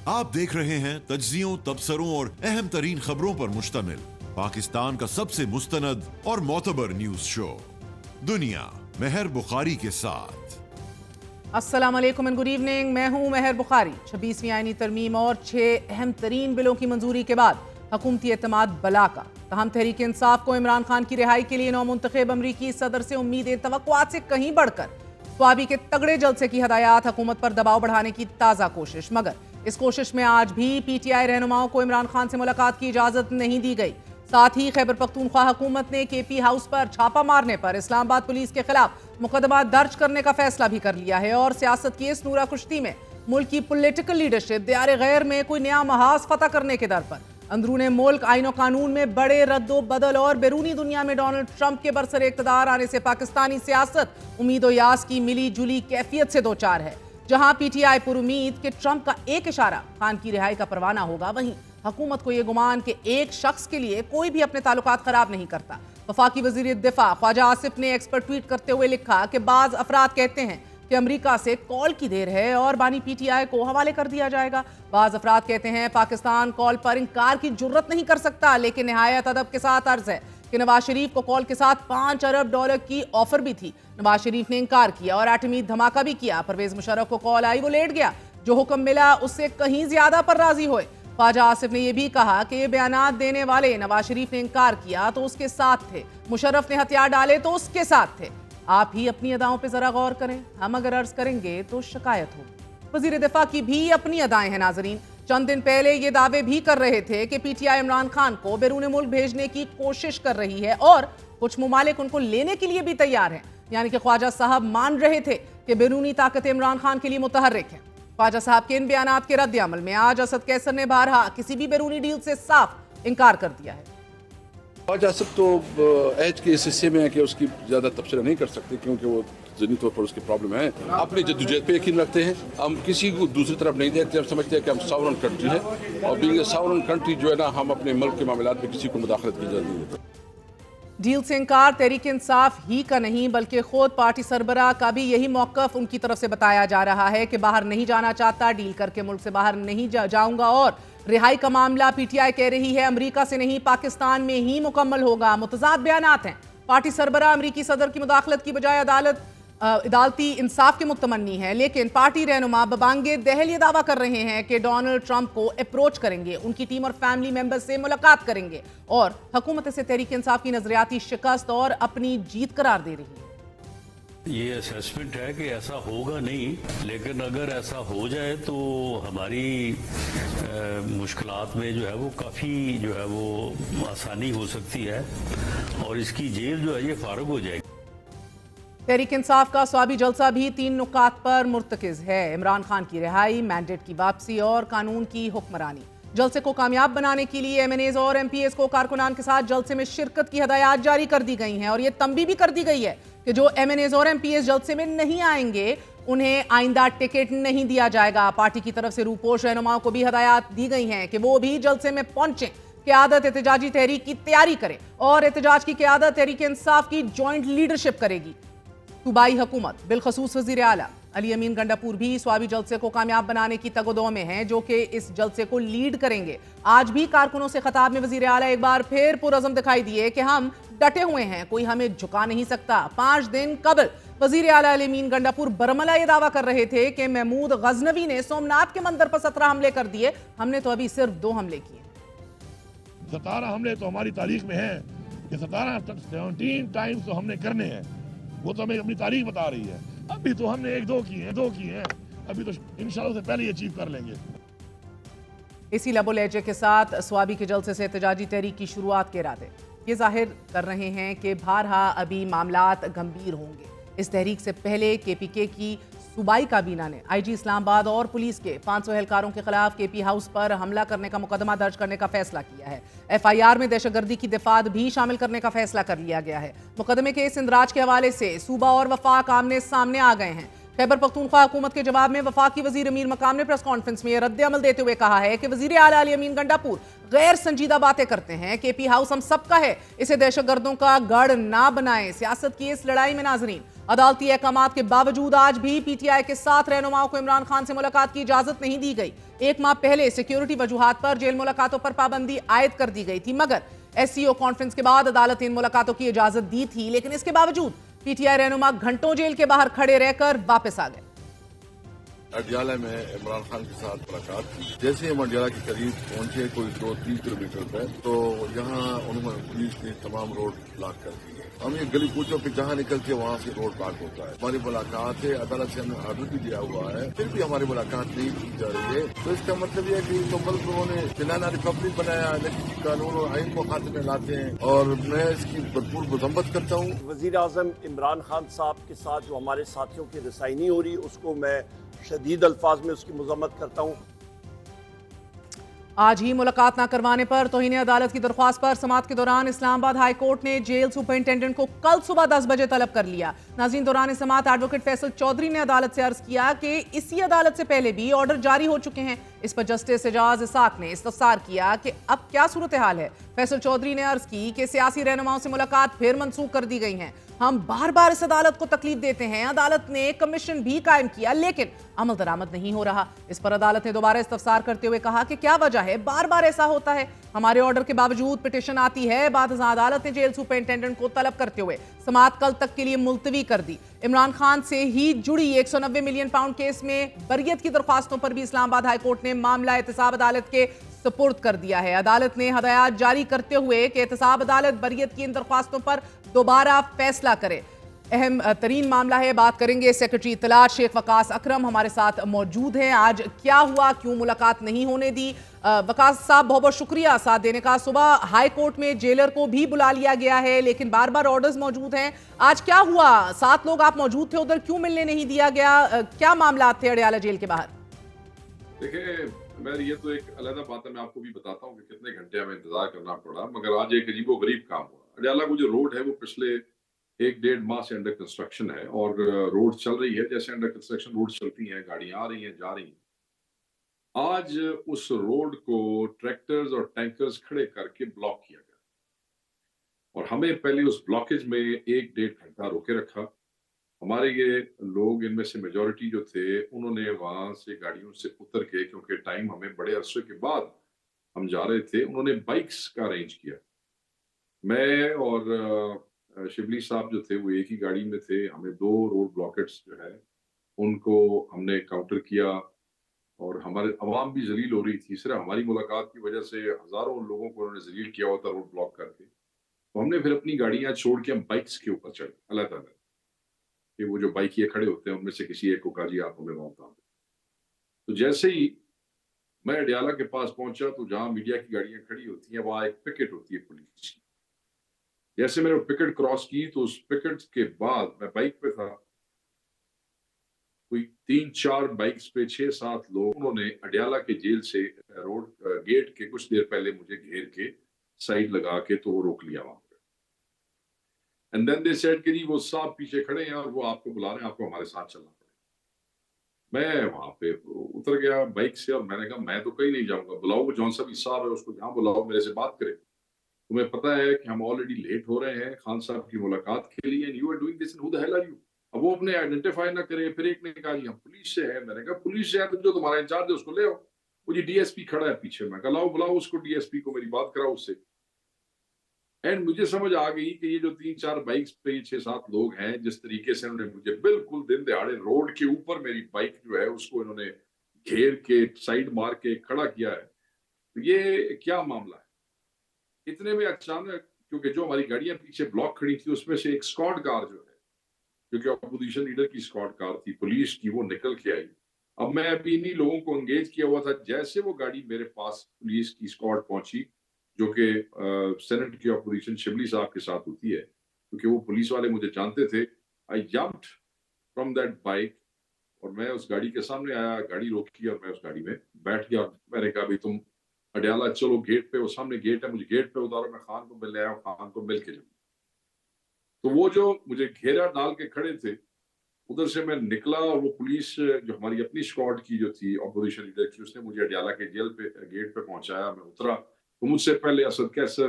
आप देख रहे हैं तज्जियों, तबसरों और अहम तरीन खबरों पर मुश्तमिल पाकिस्तान का सबसे मुस्तनद और मोतबर न्यूज शो दुनिया महर बुखारी के साथ। अस्सलाम वालेकुम एंड गुड इवनिंग। मैं हूं महर बुखारी। 26वीं आईनी तरमीम और 6 अहम तरीन बिलों की मंजूरी के बाद हुकूमती एतमाद बला का। तहम तहरीक इंसाफ को इमरान खान की रिहाई के लिए नौमुंतखब अमरीकी सदर से उम्मीदें तवक्कुआत से कहीं बढ़कर स्वाबी के तगड़े जलसे की हदायत, हुकूमत पर दबाव बढ़ाने की ताज़ा कोशिश। मगर इस कोशिश में आज भी पीटीआई रहनुमाओं को इमरान खान से मुलाकात की इजाज़त नहीं दी गई। साथ ही खैबर पख्तूनख्वा हुकूमत ने केपी हाउस पर छापा मारने पर इस्लामाबाद पुलिस के खिलाफ मुकदमा दर्ज करने का फैसला भी कर लिया है और सियासत की इस नूरा कुश्ती में मुल्क की पॉलिटिकल लीडरशिप दियारे गैर में कोई नया महाज फतह करने के दर पर अंदरूने मुल्क आईन और कानून में बड़े रद्दो बदल और बैरूनी दुनिया में डोनाल्ड ट्रंप के बरसर इक़्तिदार आने से पाकिस्तानी सियासत उम्मीद और यास की मिली जुली कैफियत से दो चार है। जहां पीटीआई पर उम्मीद कि ट्रंप का एक इशारा खान की रिहाई का परवाना होगा, वहीं हुकूमत को यह गुमान कि एक शख्स के लिए कोई भी अपने ताल्लुकात खराब नहीं करता। वफाकी वज़ीर दिफा ख्वाजा आसिफ ने एक्स पर ट्वीट करते हुए लिखा कि बाज़ अफराद कहते हैं कि अमेरिका से कॉल की देर है और बानी पीटीआई को हवाले कर दिया जाएगा। बाज़ अफराद कहते हैं पाकिस्तान कॉल पर इनकार की जुर्रत नहीं कर सकता, लेकिन निहायत अदब के साथ अर्ज है कि नवाज शरीफ को कॉल के साथ $5 अरब की ऑफर भी थी। नवाज शरीफ ने इनकार किया और एटमी धमाका भी किया। परवेज मुशर्रफ को कॉल आई, वो लेट गया। जो हुक्म मिला उससे कहीं ज्यादा पर राजी हुए। ख्वाजा आसिफ ने यह भी कहा कि ये बयानात देने वाले नवाज शरीफ ने इनकार किया तो उसके साथ थे, मुशर्रफ ने हथियार डाले तो उसके साथ थे। आप ही अपनी अदाओं पे जरा गौर करें, हम अगर अर्ज करेंगे तो शिकायत होगी। वजीर दिफा की भी अपनी अदाएं हैं नाजरीन। चंद दिन पहले ये दावे भी कर रहे थे कि पीटीआई इमरान खान को बैरून मुल्क भेजने की कोशिश कर रही है और कुछ मुमालिक उनको लेने के लिए भी तैयार हैं। यानी कि ख्वाजा साहब मान रहे थे कि बैरूनी ताकतें इमरान खान के लिए मुतहर्रिक हैं। ख्वाजा साहब के इन बयानात के रद्द अमल में आज असद कैसर ने बारहा किसी भी बैरूनी डील से साफ इनकार कर दिया है। ख्वाजा साहब तो एज के इस हिस्से में है कि उसकी ज़्यादा तबसरा नहीं कर सकते क्योंकि वो ज़हनी तौर पर उसकी प्रॉब्लम है। अपनी जद्दोजहद पे यकीन रखते हैं, हम किसी को दूसरी तरफ नहीं देखते। हम समझते हैं कि हम सॉवरन कंट्री है और बीइंग ए सॉवरन कंट्री जो है ना, हम अपने मुल्क के मामलात में किसी को मुदाखलत की इजाज़त नहीं देते। डील से इनकार तहरीक इंसाफ ही का नहीं बल्कि खुद पार्टी सरबराह का भी यही मौक़िफ़ उनकी तरफ से बताया जा रहा है कि बाहर नहीं जाना चाहता, डील करके मुल्क से बाहर नहीं जाऊंगा और रिहाई का मामला पीटीआई कह रही है अमेरिका से नहीं पाकिस्तान में ही मुकम्मल होगा। मुतज़ाद बयानात हैं। पार्टी सरबराह अमेरिकी सदर की मुदाखलत की बजाय अदालती इंसाफ के मुतमन्नी है, लेकिन पार्टी रहनुमा बबांगे दहल ये दावा कर रहे हैं कि डोनाल्ड ट्रंप को अप्रोच करेंगे, उनकी टीम और फैमिली मेंबर्स से मुलाकात करेंगे और हुकूमत से तहरीक इंसाफ की नजरियाती शिकस्त और अपनी जीत करार दे रही है। ये असेसमेंट है कि ऐसा होगा नहीं, लेकिन अगर ऐसा हो जाए तो हमारी मुश्किलात में जो है वो काफ़ी जो है वो आसानी हो सकती है और इसकी जेल जो है ये फारुग हो जाएगी। तहरीक इंसाफ का स्वाबी जलसा भी 3 नुकात पर मुर्तकिज है। इमरान खान की रिहाई, मैंडेट की वापसी और कानून की हुक्मरानी। जलसे को कामयाब बनाने के लिए एमएनएज और एमपीएस को कारकुनान के साथ जलसे में शिरकत की हदायत जारी कर दी गई हैं और ये तंबी भी कर दी गई है कि जो एमएनएज और एमपीएस जलसे में नहीं आएंगे उन्हें आइंदा टिकट नहीं दिया जाएगा। पार्टी की तरफ से रूपोश रहनुमाओं को भी हदायत दी गई हैं कि वो भी जलसे में पहुंचें, क़यादत एहतजाजी तहरीक की तैयारी करें और एहतजाज की क़यादत तहरीक इंसाफ की जॉइंट लीडरशिप करेगी। सूबाई हुकूमत बिलखसूस वज़ीर आला अली अमीन गंडापुर भी स्वाबी जलसे को कामयाब बनाने की तगदो में हैं, जो कि इस जलसे को लीड करेंगे। आज भी कारकुनों से खिताब में वज़ीर आला एक बार फिर पुरअज़म दिखाई दिए कि हम डटे हुए हैं, कोई हमें झुका नहीं सकता। 5 दिन कबल वज़ीर आला अली अमीन गंडापुर बरमला ये दावा कर रहे थे कि महमूद गजनवी ने सोमनाथ के मंदिर पर 17 हमले कर दिए, हमने तो अभी सिर्फ 2 हमले किए। 17 हमले तो हमारी तारीख में है कि 17 टाइम्स तो हमने करने हैं, वो तो हमें अपनी तारीख बता रही है। अभी तो हमने 1-2 किए हैं, अभी तो इंशाल्लाह से पहले ये अचीव कर लेंगे। इसी लबो लहजे के साथ स्वाबी के जलसे से एहतजाजी तहरीक की शुरुआत के इरादे ये जाहिर कर रहे हैं कि बारहा अभी मामलात गंभीर होंगे। इस तहरीक से पहले केपीके की सूबाई काबीना ने आईजी इस्लामाबाद और पुलिस के 500 एहलकारों के खिलाफ केपी हाउस पर हमला करने का मुकदमा दर्ज करने का फैसला किया है। एफआईआर में दहशतगर्दी की दफात भी शामिल करने का फैसला कर लिया गया है। मुकदमे के इस इंदराज के हवाले से सूबा और वफाक आमने सामने आ गए हैं। खैबर पख्तूनख्वा हुकूमत के जवाब में वफाकी वजीर अमीर मकाम ने प्रेस कॉन्फ्रेंस में रद्द अमल देते हुए कहा है कि वजीर आला अली अमीन गंडापुर गैर संजीदा बातें करते हैं। केपी हाउस हम सबका है, इसे दहशतगर्दों का गढ़ ना बनाएं। सियासत की इस लड़ाई में नाजरीन عدالتی احکامات کے باوجود آج بھی پی ٹی آئی کے 7 رہنماؤں کو عمران خان سے ملاقات کی اجازت نہیں دی گئی. 1 ماہ پہلے سیکیورٹی وجوہات پر جیل ملاقاتوں پر پابندی عائد کر دی گئی تھی، مگر ایس سی او کانفرنس کے بعد عدالت نے ان ملاقاتوں کی اجازت دی تھی، لیکن اس کے باوجود پی ٹی آئی رہنما گھنٹوں جیل کے باہر کھڑے رہ کر واپس آ گئے. اڈیالہ میں عمران خان کے ساتھ ملاقات کی. جیسے ہم اڈیالہ کے قریب پہنچے کوئی 2-3 کلومیٹر پہ، تو یہاں انہوں نے پولیس نے تمام روڈ بلاک کر دی ہے. ہم یہ گلی کوچوں پہ جہاں نکلتے وہاں سے روڈ بلاک ہوتا ہے. ہماری ملاقات ہے، عدالت سے ہمیں آرڈر بھی دیا ہوا ہے، پھر بھی ہماری ملاقات نہیں کی جا رہی ہے. تو اس کا مطلب یہ ہے کہ تو ملک انہوں نے بنانا ریپبلک بنایا، لیکن قانون اور آئین کو خاتمے میں لاتے ہیں، اور میں اس کی بھرپور مذمت کرتا ہوں. وزیر اعظم عمران خان صاحب کے ساتھ جو ہمارے ساتھیوں کی رسائی نہیں ہو رہی، اس کو میں شدید الفاظ میں اس کی مذمت کرتا ہوں. آج ہی ملاقات نہ کروانے پر توہین عدالت کی درخواست پر سماعت کے دوران اسلام آباد ہائی کورٹ نے جیل سپرنٹینڈنٹ کو کل صبح 10 بجے طلب کر لیا. ناظرین، دوران سماعت ایڈوکیٹ فیصل چودھری نے عدالت سے عرض کیا کہ اسی عدالت سے پہلے بھی آرڈر جاری ہو چکے ہیں. اس پر جسٹس اعجاز اسحاق نے استفسار کیا کہ اب کیا صورتحال ہے. فیصل چودھری نے عرض کی کہ سیاسی رہنماؤں سے ملاقات پھر منسوخ کر دی گئی ہیں. ہم بار بار اس عدالت کو تکلیف دیتے ہیں، عدالت نے کمیشن بھی قائم کیا لیکن عمل درآمد نہیں ہو رہا. اس پر عدالت نے دوبارہ استفسار کرتے ہوئے کہا کہ کیا وجہ ہے، بار بار ایسا ہوتا ہے. ہمارے آرڈر کے باوجود پٹیشن آتی ہے. بعد ازاں عدالت نے جیل سپرنٹینڈنٹ کو طلب کرتے ہوئے سماعت کل تک کے لیے ملتوی کر دی. عمران خان سے ہی جڑی 190 ملین پاؤنڈ کیس میں بریت کی درخواستوں پر بھی اسلام آباد ہائی کورٹ نے معاملہ احتساب عدالت کے سپرد کر دیا ہے. عدالت نے ہدایات جاری کرتے ہوئے کہ احتساب عدالت بریت کی ان درخواستوں پر دوبارہ فیصلہ کرے. اہم ترین معاملہ ہے. بات کریں گے سیکرٹری اطلاعات شیخ وقاص اکرم ہمارے ساتھ موجود ہیں. آج کیا ہوا، کیوں ملاقات نہیں ہونے دی؟ وقاص صاحب بہت بہت شکریہ ساتھ دینے کا. صبح ہائی کورٹ میں جیلر کو بھی بلا لیا گیا ہے لیکن بار بار آرڈرز موجود ہیں. آج کیا ہوا؟ 7 لوگ آپ موجود تھے ادھر، کیوں ملنے نہیں دیا گیا؟ کیا معاملات تھے اڈیالہ جیل کے باہر؟ دیکھیں، میں یہ تو ایک علیحدہ بات ہے، میں آپ کو بھی بتاتا ہوں کہ کتنے گھنٹے ہمیں انتظار کرنا پڑا، مگر آج ایک عجیب و غریب کام ہوا. اڈیالہ کو جو روڈ ہے وہ پچھلے 1-1.5 ماہ سے انڈر کنسٹرکشن ہے، اور روڈ چل رہی ہے جیسے انڈر کنسٹرکشن روڈ چلتی ہیں، گاڑیاں آ رہی ہیں جا رہی ہیں. آج اس روڈ کو ٹریکٹرز اور ٹینکرز کھڑے کر کے بلاک کیا گیا، اور ہمیں پہلے اس بلاکیج میں 1-1.5 گھنٹہ روکے رکھا. ہمارے یہ لوگ ان میں سے میجورٹی جو تھے انہوں نے وہاں سے گاڑیوں سے اتر کے، کیونکہ ٹائم ہمیں بڑے عرصے کے بعد ہم جا رہے تھے، انہوں نے بائکس کا ارینج کیا. میں اور شبلی صاحب جو تھے وہ ایک ہی گاڑی میں تھے. ہمیں 2 روڈ بلاکٹس جو ہے ان کو ہم نے کاؤنٹر کیا، اور ہمارے عوام بھی ذلیل ہو رہی تھی. صرف ہماری ملاقات کی وجہ سے ہزاروں لوگوں کو انہوں نے ذلیل کیا ہوتا روڈ بلاک کر کے. تو ہم نے پھر اپنی گاڑیاں چھوڑ کے ہم بائکس کے اوپر چڑھے. اللہ تعالیٰ کہ وہ جو بائکیے کھڑے ہوتے ہیں ان میں سے کسی ایک کو کہا جی آپ ہمیں وہاں اتار دیں. تو جیسے ہی میں اڈیالہ کے پاس پہنچا تو جہاں میڈیا کی گاڑیاں کھڑی ہوتی ہیں وہاں ایک پکٹ ہوتی ہے پولیس کی. جیسے میں نے وہ پکٹ کراس کی تو اس پکٹ کے بعد میں بائک پہ تھا، کوئی 3-4 بائکس پہ 6-7 لوگ انہوں نے اڈیالہ کے جیل سے روڈ گیٹ کے کچھ دیر پہلے مجھے گھیر کے سائڈ لگا کے تو وہ روک لیا وہاں پہ. اینڈ دین دے سیڈ کہ جی وہ صاحب پیچھے کھڑے ہیں اور وہ آپ کو بلا رہے ہیں، آپ کو ہمارے ساتھ چلنا پڑے. میں وہاں پہ اتر گیا بائک سے اور میں نے کہا میں تو کہیں نہیں جاؤں گا، بلاؤ وہ جون صاحب صاحب ہے اس کو یہاں بلاؤ، میرے سے بات کرے. تمہیں پتہ ہے کہ ہم آلریڈی لیٹ ہو رہے ہیں خان صاحب کی ملاقات کے لیے، and you are doing this, who the hell are you. اب وہ اپنے آئیڈینٹیفائی نہ کرے. پھر ایک نے کہا جی ہم پولیس سے ہیں. میں نے کہا پولیس سے ہے تو جو تمہارا انچارج ہے اس کو لے آؤ. وہ جی ڈی ایس پی کھڑا ہے پیچھے. میں کہا لاؤ بلاؤ اس کو، ڈی ایس پی کو، میری بات کراؤ اس سے. اینڈ مجھے سمجھ آ گئی کہ یہ جو 3-4 بائکس پہ یہ 6-7 لوگ ہیں، جس طریقے سے انہوں نے مجھے بالکل دن دہاڑے روڈ کے اوپر میری بائک جو ہے اس کو انہوں نے گھیر کے سائڈ مار کے کھڑا کیا ہے. یہ کیا معاملہ ہے؟ اتنے میں اچانک، کیونکہ جو ہماری گاڑیاں پیچھے بلاک کھڑی تھی اس میں سے ایک اسکواڈ کار جو ہے، کیونکہ اپوزیشن لیڈر کی اسکواڈ کار تھی پولیس کی، وہ نکل کے آئی. اب میں ابھی انہی لوگوں کو انگیج کیا ہوا تھا. جیسے وہ گاڑی میرے پاس پولیس کی اسکواڈ پہنچی، جو کہ سینٹ کی اپوزیشن شبلی صاحب کے ساتھ ہوتی ہے، کیونکہ وہ پولیس والے مجھے جانتے تھے. آئی جمپڈ فرام دیٹ بائک اور میں اس گاڑی کے سامنے آیا، گاڑی روکی اور میں اس گاڑی میں بیٹھ گیا. میں نے کہا بھائی تم اڈیالہ چلو گیٹ پہ، وہ سامنے گیٹ ہے، مجھے گیٹ پہ اتارو، میں خان کو ملنے آیا، خان کو مل کے جاؤں. تو وہ جو مجھے گھیرا ڈال کے کھڑے تھے ادھر سے میں نکلا، اور وہ پولیس جو ہماری اپنی اسکواڈ کی جو تھی اپوزیشن لیڈر کی، اس نے مجھے اڈیالہ کے جیل پہ گیٹ پہ پہنچایا. میں اترا تو مجھ سے پہلے اسد کیسر،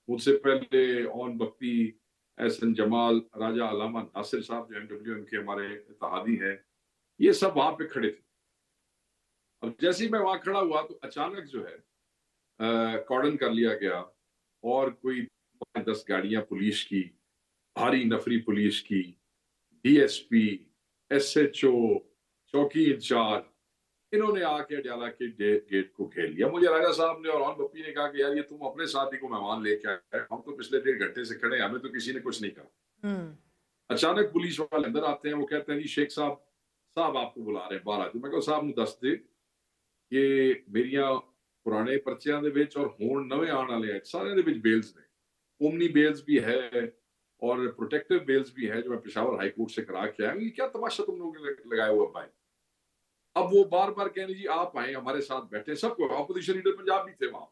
مجھ سے پہلے اون بکتی، एहसन जमाल, राजा अलामा नासिर साहब जो MWM के हमारे इत्तेहादी हैं, ये सब वहां पे खड़े थे। अब जैसे ही मैं वहां खड़ा हुआ तो अचानक जो है कॉर्डन कर लिया गया और कोई 10 गाड़ियां पुलिस की, भारी नफरी पुलिस की, DSP, SHO, चौकी इंचार्ज, इन्होंने आके अडयाला के गेट को घेर लिया। मुझे राजा साहब ने और ऑन बप्पी ने कहा कि यार ये तुम अपने साथी को मेहमान लेके आए, हम तो पिछले 1.5 घंटे से खड़े हैं, हमें तो किसी ने कुछ नहीं कहा। अचानक पुलिस वाले अंदर आते हैं, वो कहते हैं जी शेख साहब आपको बुला रहे हैं, बाहर आते। मैं कहा साहब ਨੂੰ ਦੱਸ ਦੇ ਕਿ ਮੇਰੀਆਂ ਪੁਰਾਣੇ ਪਰਚਿਆਂ ਦੇ ਵਿੱਚ ਔਰ ਹੁਣ ਨਵੇਂ ਆਉਣ ਵਾਲੇ ਆ ਸਾਰਿਆਂ ਦੇ ਵਿੱਚ ਬੇਲਸ ਨੇ, ओमनी बेल्स भी है और प्रोटेक्टिव बेल्स भी है जो मैं पेशावर हाई कोर्ट से करा के आया हूँ। ये क्या तमाशा तुम लोगों ने लगाया हुआ भाई? अब वो बार बार कहने जी आप आए हमारे साथ बैठे, सबको ऑपोजिशन लीडर पंजाब भी थे वहां।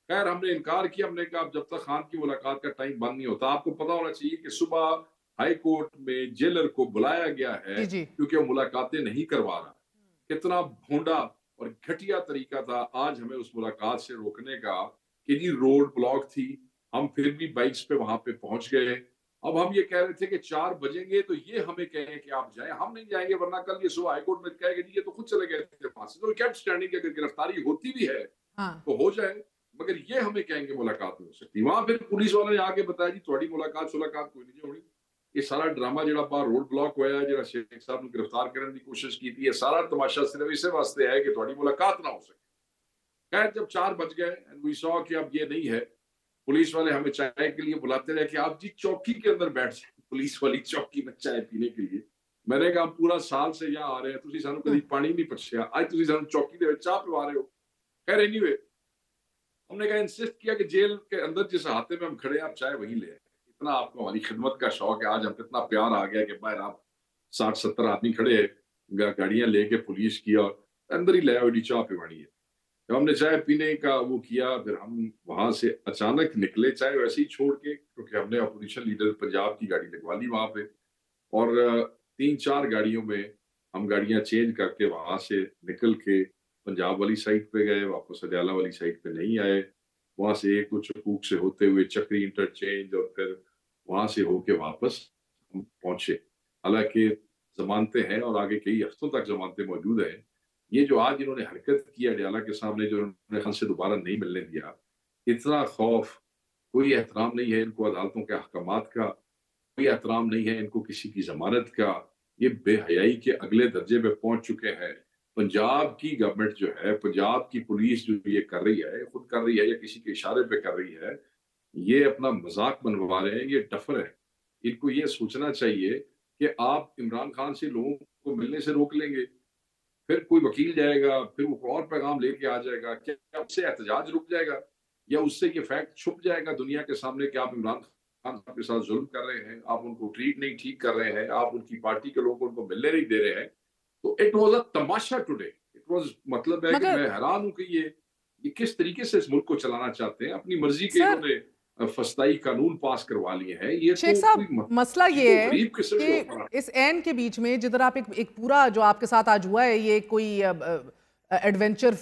खैर हमने इनकार किया, हमने कहा जब तक खान की मुलाकात का टाइम बंद नहीं होता। आपको पता होना चाहिए कि सुबह हाई कोर्ट में जेलर को बुलाया गया है क्योंकि वो मुलाकातें नहीं करवा रहा। कितना भोंडा और घटिया तरीका था आज हमें उस मुलाकात से रोकने का कि जी रोड ब्लॉक थी, हम फिर भी बाइक्स पे वहां पे पहुंच गए। अब हम ये कह रहे थे कि 4 बजेंगे तो ये हमें कहें कि आप जाएं, हम नहीं जाएंगे वरना कल ये सुबह हाईकोर्ट में कहेंगे जी ये तो खुद चले गए थे वहां से। तो केप्ट स्टैंडिंग की अगर गिरफ्तारी होती भी है तो हो जाए, मगर ये हमें कहेंगे मुलाकात नहीं हो सकती। वहां फिर पुलिस वालों ने आके बताया जी थोड़ी मुलाकात कोई नहीं होनी। ये सारा ड्रामा जो बाहर रोड ब्लॉक होया है, जो शेख साहब ने गिरफ्तार करने की कोशिश की थी, ये सारा तमाशा सिर्फ इस वास्ते है कि थोड़ी मुलाकात ना हो सके। खैर जब 4 बज गए एंड वी सॉ कि अब ये नहीं है, पुलिस वाले हमें चाय के लिए बुलाते रहे कि आप जी चौकी के अंदर बैठ जाए, पुलिस वाली चौकी में चाय पीने के लिए। मैंने कहा पूरा साल से यहाँ आ रहे हैं, तुसी सानू कभी पानी नहीं पछया, आज तुसी सानू चौकी दे विच चाह पिवा रहे हो। खैर एनीवे हमने कहा इंसिस्ट किया कि जेल के अंदर जिस हाथे में हम खड़े हैं आप चाय वहीं ले आए। इतना आपको हमारी खिदमत का शौक है, आज हम इतना प्यार आ गया कि बाहर आप 60-70 आदमी खड़े हैं, गाड़ियां लेके पुलिस की और अंदर ही ले आओ चाय पिवानी है। जब हमने चाय पीने का वो किया फिर हम वहां से अचानक निकले, चाय वैसे ही छोड़ के, क्योंकि हमने अपोजिशन लीडर पंजाब की गाड़ी लगवा ली वहां पे और 3-4 गाड़ियों में हम गाड़ियां चेंज करके वहां से निकल के पंजाब वाली साइड पे गए, वापस अडयाला वाली साइड पे नहीं आए। वहां से एक कुछ चकूक से होते हुए चक्री इंटरचेंज और फिर वहां से होके वापस हम पहुंचे। हालांकि जमानतें हैं और आगे कई हफ्तों तक जमानतें मौजूद हैं। ये जो आज इन्होंने हरकत की अडयाला के सामने, जो उन्होंने खान से दोबारा नहीं मिलने दिया, इतना खौफ, कोई एहतराम नहीं है इनको अदालतों के अहकामात का, कोई एहतराम नहीं है इनको किसी की जमानत का। ये बेहयाई के अगले दर्जे पे पहुंच चुके हैं। पंजाब की गवर्नमेंट जो है, पंजाब की पुलिस जो ये कर रही है, खुद कर रही है या किसी के इशारे पे कर रही है, ये अपना मजाक बनवा रहे हैं, ये डफर है। इनको ये सोचना चाहिए कि आप इमरान खान से लोगों को मिलने से रोक लेंगे, फिर कोई वकील जाएगा, फिर वो और पैगाम लेके आ जाएगा, क्या उससे एहतजाज रुक जाएगा या उससे ये फैक्ट छुप जाएगा दुनिया के सामने कि आप इमरान खान साहब के साथ जुल्म कर रहे हैं, आप उनको ट्रीट नहीं ठीक कर रहे हैं, आप उनकी पार्टी के लोगों को उनको मिलने नहीं दे रहे हैं। तो it was a Tamasha today, it was, मतलब है कि मैं हैरान हूं कि ये किस तरीके से इस मुल्क को चलाना चाहते हैं। अपनी मर्जी के इन्होंने फस्ताई कानून पास करवा लिए हैं। ये शेख साहब मसला ये है कि इस एन के बीच में जिधर आप एक पूरा जो आपके साथ आज हुआ है, ये कोई एडवेंचर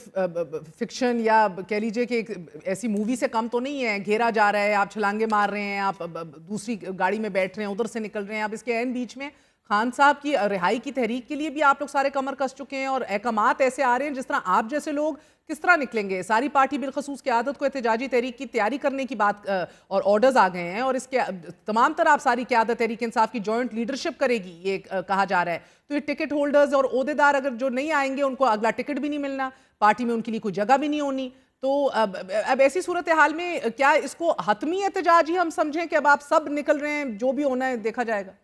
फिक्शन या कह लीजिए कि एक ऐसी मूवी से कम तो नहीं है। घेरा जा रहा है, आप छलांगे मार रहे हैं, आप दूसरी गाड़ी में बैठ रहे हैं, उधर से निकल रहे हैं। आप इसके एन बीच में खान साहब की रिहाई की तहरीक के लिए भी आप लोग सारे कमर कस चुके हैं और अहकामात ऐसे आ रहे हैं जिस तरह आप जैसे लोग किस तरह निकलेंगे। सारी पार्टी बिलखसूस क़यादत को एहतजाजी तहरीक की तैयारी करने की बात और ऑर्डर्स आ गए हैं और इसके तमाम तरह आप सारी क़यादत तहरीक इंसाफ की जॉइंट लीडरशिप करेगी, ये कहा जा रहा है। तो ये टिकट होल्डर्स और ओहदेदार अगर जो नहीं आएंगे उनको अगला टिकट भी नहीं मिलना, पार्टी में उनके लिए कोई जगह भी नहीं होनी। तो अब ऐसी सूरत हाल में क्या इसको हतमी एहतजाज ही हम समझें कि अब आप सब निकल रहे हैं, जो भी होना है देखा जाएगा?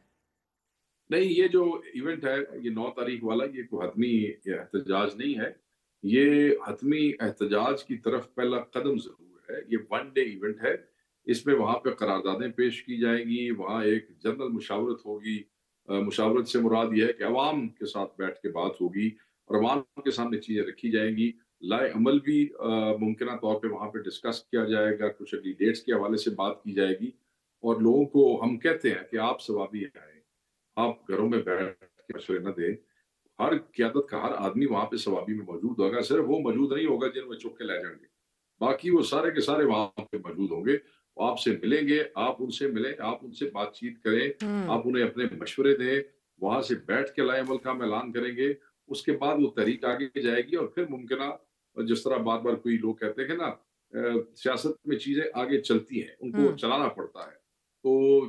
नहीं, ये जो इवेंट है ये 9 तारीख वाला, ये कोई हतमी एहतजाज नहीं है। ये हतमी एहतजाज की तरफ पहला कदम जरूर है। ये 1 डे इवेंट है। इसमें वहां पे करारदादें पेश की जाएंगी, वहां एक जनरल मुशावरत होगी। मुशावरत से मुराद ये है कि अवाम के साथ बैठ के बात होगी और अवाम के सामने चीजें रखी जाएंगी। लाए अमल भी मुमकिन तौर पे वहां पे डिस्कस किया जाएगा, कुछ अगली डेट्स के हवाले से बात की जाएगी और लोगों को हम कहते हैं कि आप सवाबी आए, आप घरों में बैठ के मशवरे न दें। हर क़यादत का हर आदमी वहां पे सवाबी में मौजूद होगा। सिर्फ वो मौजूद नहीं होगा जिन्हें चुप के ले जाएंगे, बाकी वो सारे के सारे वहां पे मौजूद होंगे آپ سے ملیں گے, آپ ان سے ملیں, آپ ان سے بات چیت کریں, آپ انہیں اپنے مشورے دیں, وہاں سے بیٹھ کے لائے عمل کا اعلان کریں گے, اس کے بعد وہ تحریک آگے جائے گی, اور پھر ممکنہ جس طرح بار بار کوئی لوگ کہتے ہیں نا سیاست میں چیزیں آگے چلتی ہیں, ان کو چلانا پڑتا ہے. تو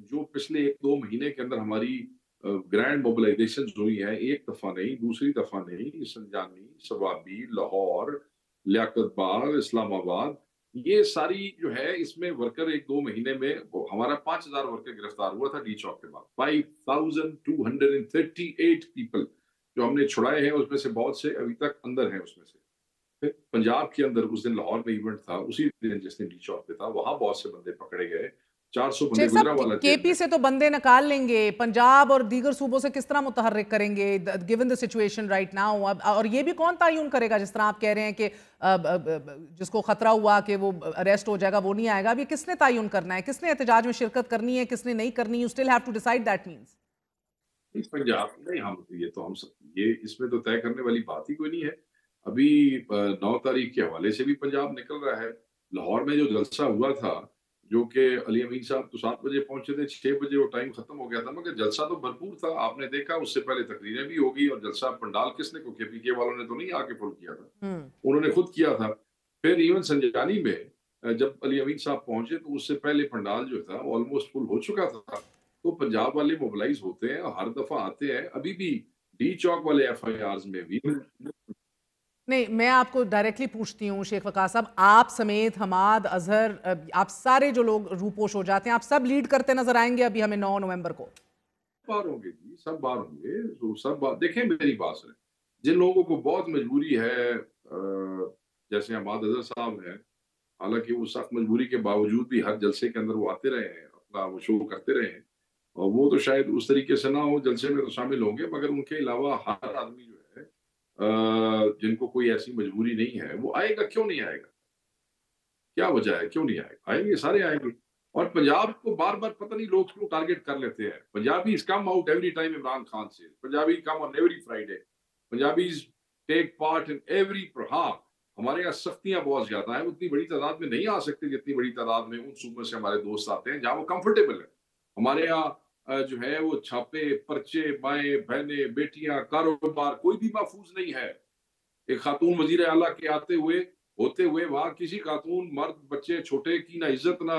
جو پچھلے 1-2 مہینے کے اندر ہماری گرینڈ موبلائزیشن ہوئی ہیں, ایک دفعہ نہیں, دوسری دفعہ نہیں, سنجانی, سوابی, لاہور, لیاقت باغ, اسلام آباد, یہ ساری جو ہے اس میں ورکر 1-2 مہینے میں ہمارا 5000 ورکر گرفتار ہوا تھا ڈی چوک کے بعد. 5238 پیپل جو ہم نے چھڑائے ہیں, اس میں سے بہت سے ابھی تک اندر ہیں. اس میں سے پنجاب کے اندر اس دن لاہور میں ایونٹ تھا, اسی دن جس دن ڈی چوک پہ تھا, وہاں بہت سے بندے پکڑے گئے. 400 بندے گجرانوالہ کے پی سے تو بندے نکال لیں گے, پنجاب اور دیگر صوبوں سے کس طرح متحرک کریں گے given the situation right now؟ اور یہ بھی کون تعین کرے گا, جس طرح آپ کہہ رہے ہیں کہ جس کو خطرہ ہوا کہ وہ اریسٹ ہو جائے گا وہ نہیں آئے گا, اب یہ کس نے تعین کرنا ہے, کس نے احتجاج میں شرکت کرنی ہے, کس نے نہیں کرنی؟ you still have to decide that means. Punjab نہیں, ہم یہ اس میں تو طے کرنے والی بات ہی کوئی نہیں ہے. ابھی 9 تاریخ کے حوالے سے بھی پنجاب نکل رہا ہے. لاہور میں جو جلسہ ہوا تھا, جو کہ علی امین صاحب تو 7 بجے پہنچے تھے, 6 بجے وہ ٹائم ختم ہو گیا تھا, مگر جلسہ تو بھرپور تھا. آپ نے دیکھا اس سے پہلے تقریریں بھی ہوگی, اور جلسہ پنڈال کس نے کو KPK والوں نے تو نہیں آ کے فل کیا تھا, انہوں نے خود کیا تھا. پھر ایون سنجانی میں جب علی امین صاحب پہنچے تو اس سے پہلے پنڈال جو تھا وہ آلموسٹ فل ہو چکا تھا. تو پنجاب والے موبلائز ہوتے ہیں, ہر دفعہ آتے ہیں. ابھی بھی ڈی چوک والے FIRs میں بھی نہیں, میں آپ کو ڈائریکٹلی پوچھتی ہوں شیخ وقاص صاحب, آپ سمیت حماد, اظہر, آپ سارے جو لوگ روپوش ہو جاتے ہیں, آپ سب لیڈ کرتے نظر آئیں گے ابھی ہمیں 9 نومبر کو؟ بار ہوں گے جی, سب بار ہوں گے, سب بار. دیکھیں میری بات سنیں, جن لوگوں کو بہت مجبوری ہے, جیسے حماد اظہر صاحب ہیں, حالانکہ وہ سخت مجبوری کے باوجود بھی ہر جلسے کے اندر وہ آتے رہے ہیں, اپنا وہ شو کرتے رہے ہیں, اور وہ تو شاید اس طریقے سے نہ ہو, جلسے میں تو شامل ہوں گے, مگر ان کے علاوہ ہر آدمی جو ہے جن کو کوئی ایسی مجبوری نہیں ہے وہ آئے گا. کیوں نہیں آئے گا, کیا وجہ ہے, کیوں نہیں آئے گا؟ آئیں گے, سارے آئیں گے. اور پنجاب کو بار بار پتہ نہیں لوگ کیوں ٹارگٹ کر لیتے ہیں. Punjabis come out every time Imran Khan سے, Punjabi come on every Friday, Punjabis take part in every. ہاں ہمارے یہاں سختیاں بہت زیادہ ہیں, اتنی بڑی تعداد میں نہیں آ سکتے جتنی بڑی تعداد میں ان صوبوں سے ہمارے دوست آتے ہیں جہاں وہ کمفرٹیبل ہیں. ہمارے یہاں جو ہے وہ چھاپے, پرچے, مائیں بہنیں, بیٹیاں, کاروبار کوئی بھی محفوظ نہیں ہے. ایک خاتون وزیر اعلیٰ کے ہوتے ہوئے وہاں کسی خاتون, مرد, بچے چھوٹے کی نہ عزت نہ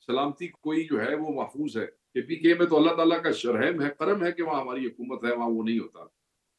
سلامتی کوئی جو ہے وہ محفوظ ہے. KPK میں تو اللہ تعالیٰ کا رحم ہے, کرم ہے کہ وہاں ہماری حکومت ہے, وہاں وہ نہیں ہوتا.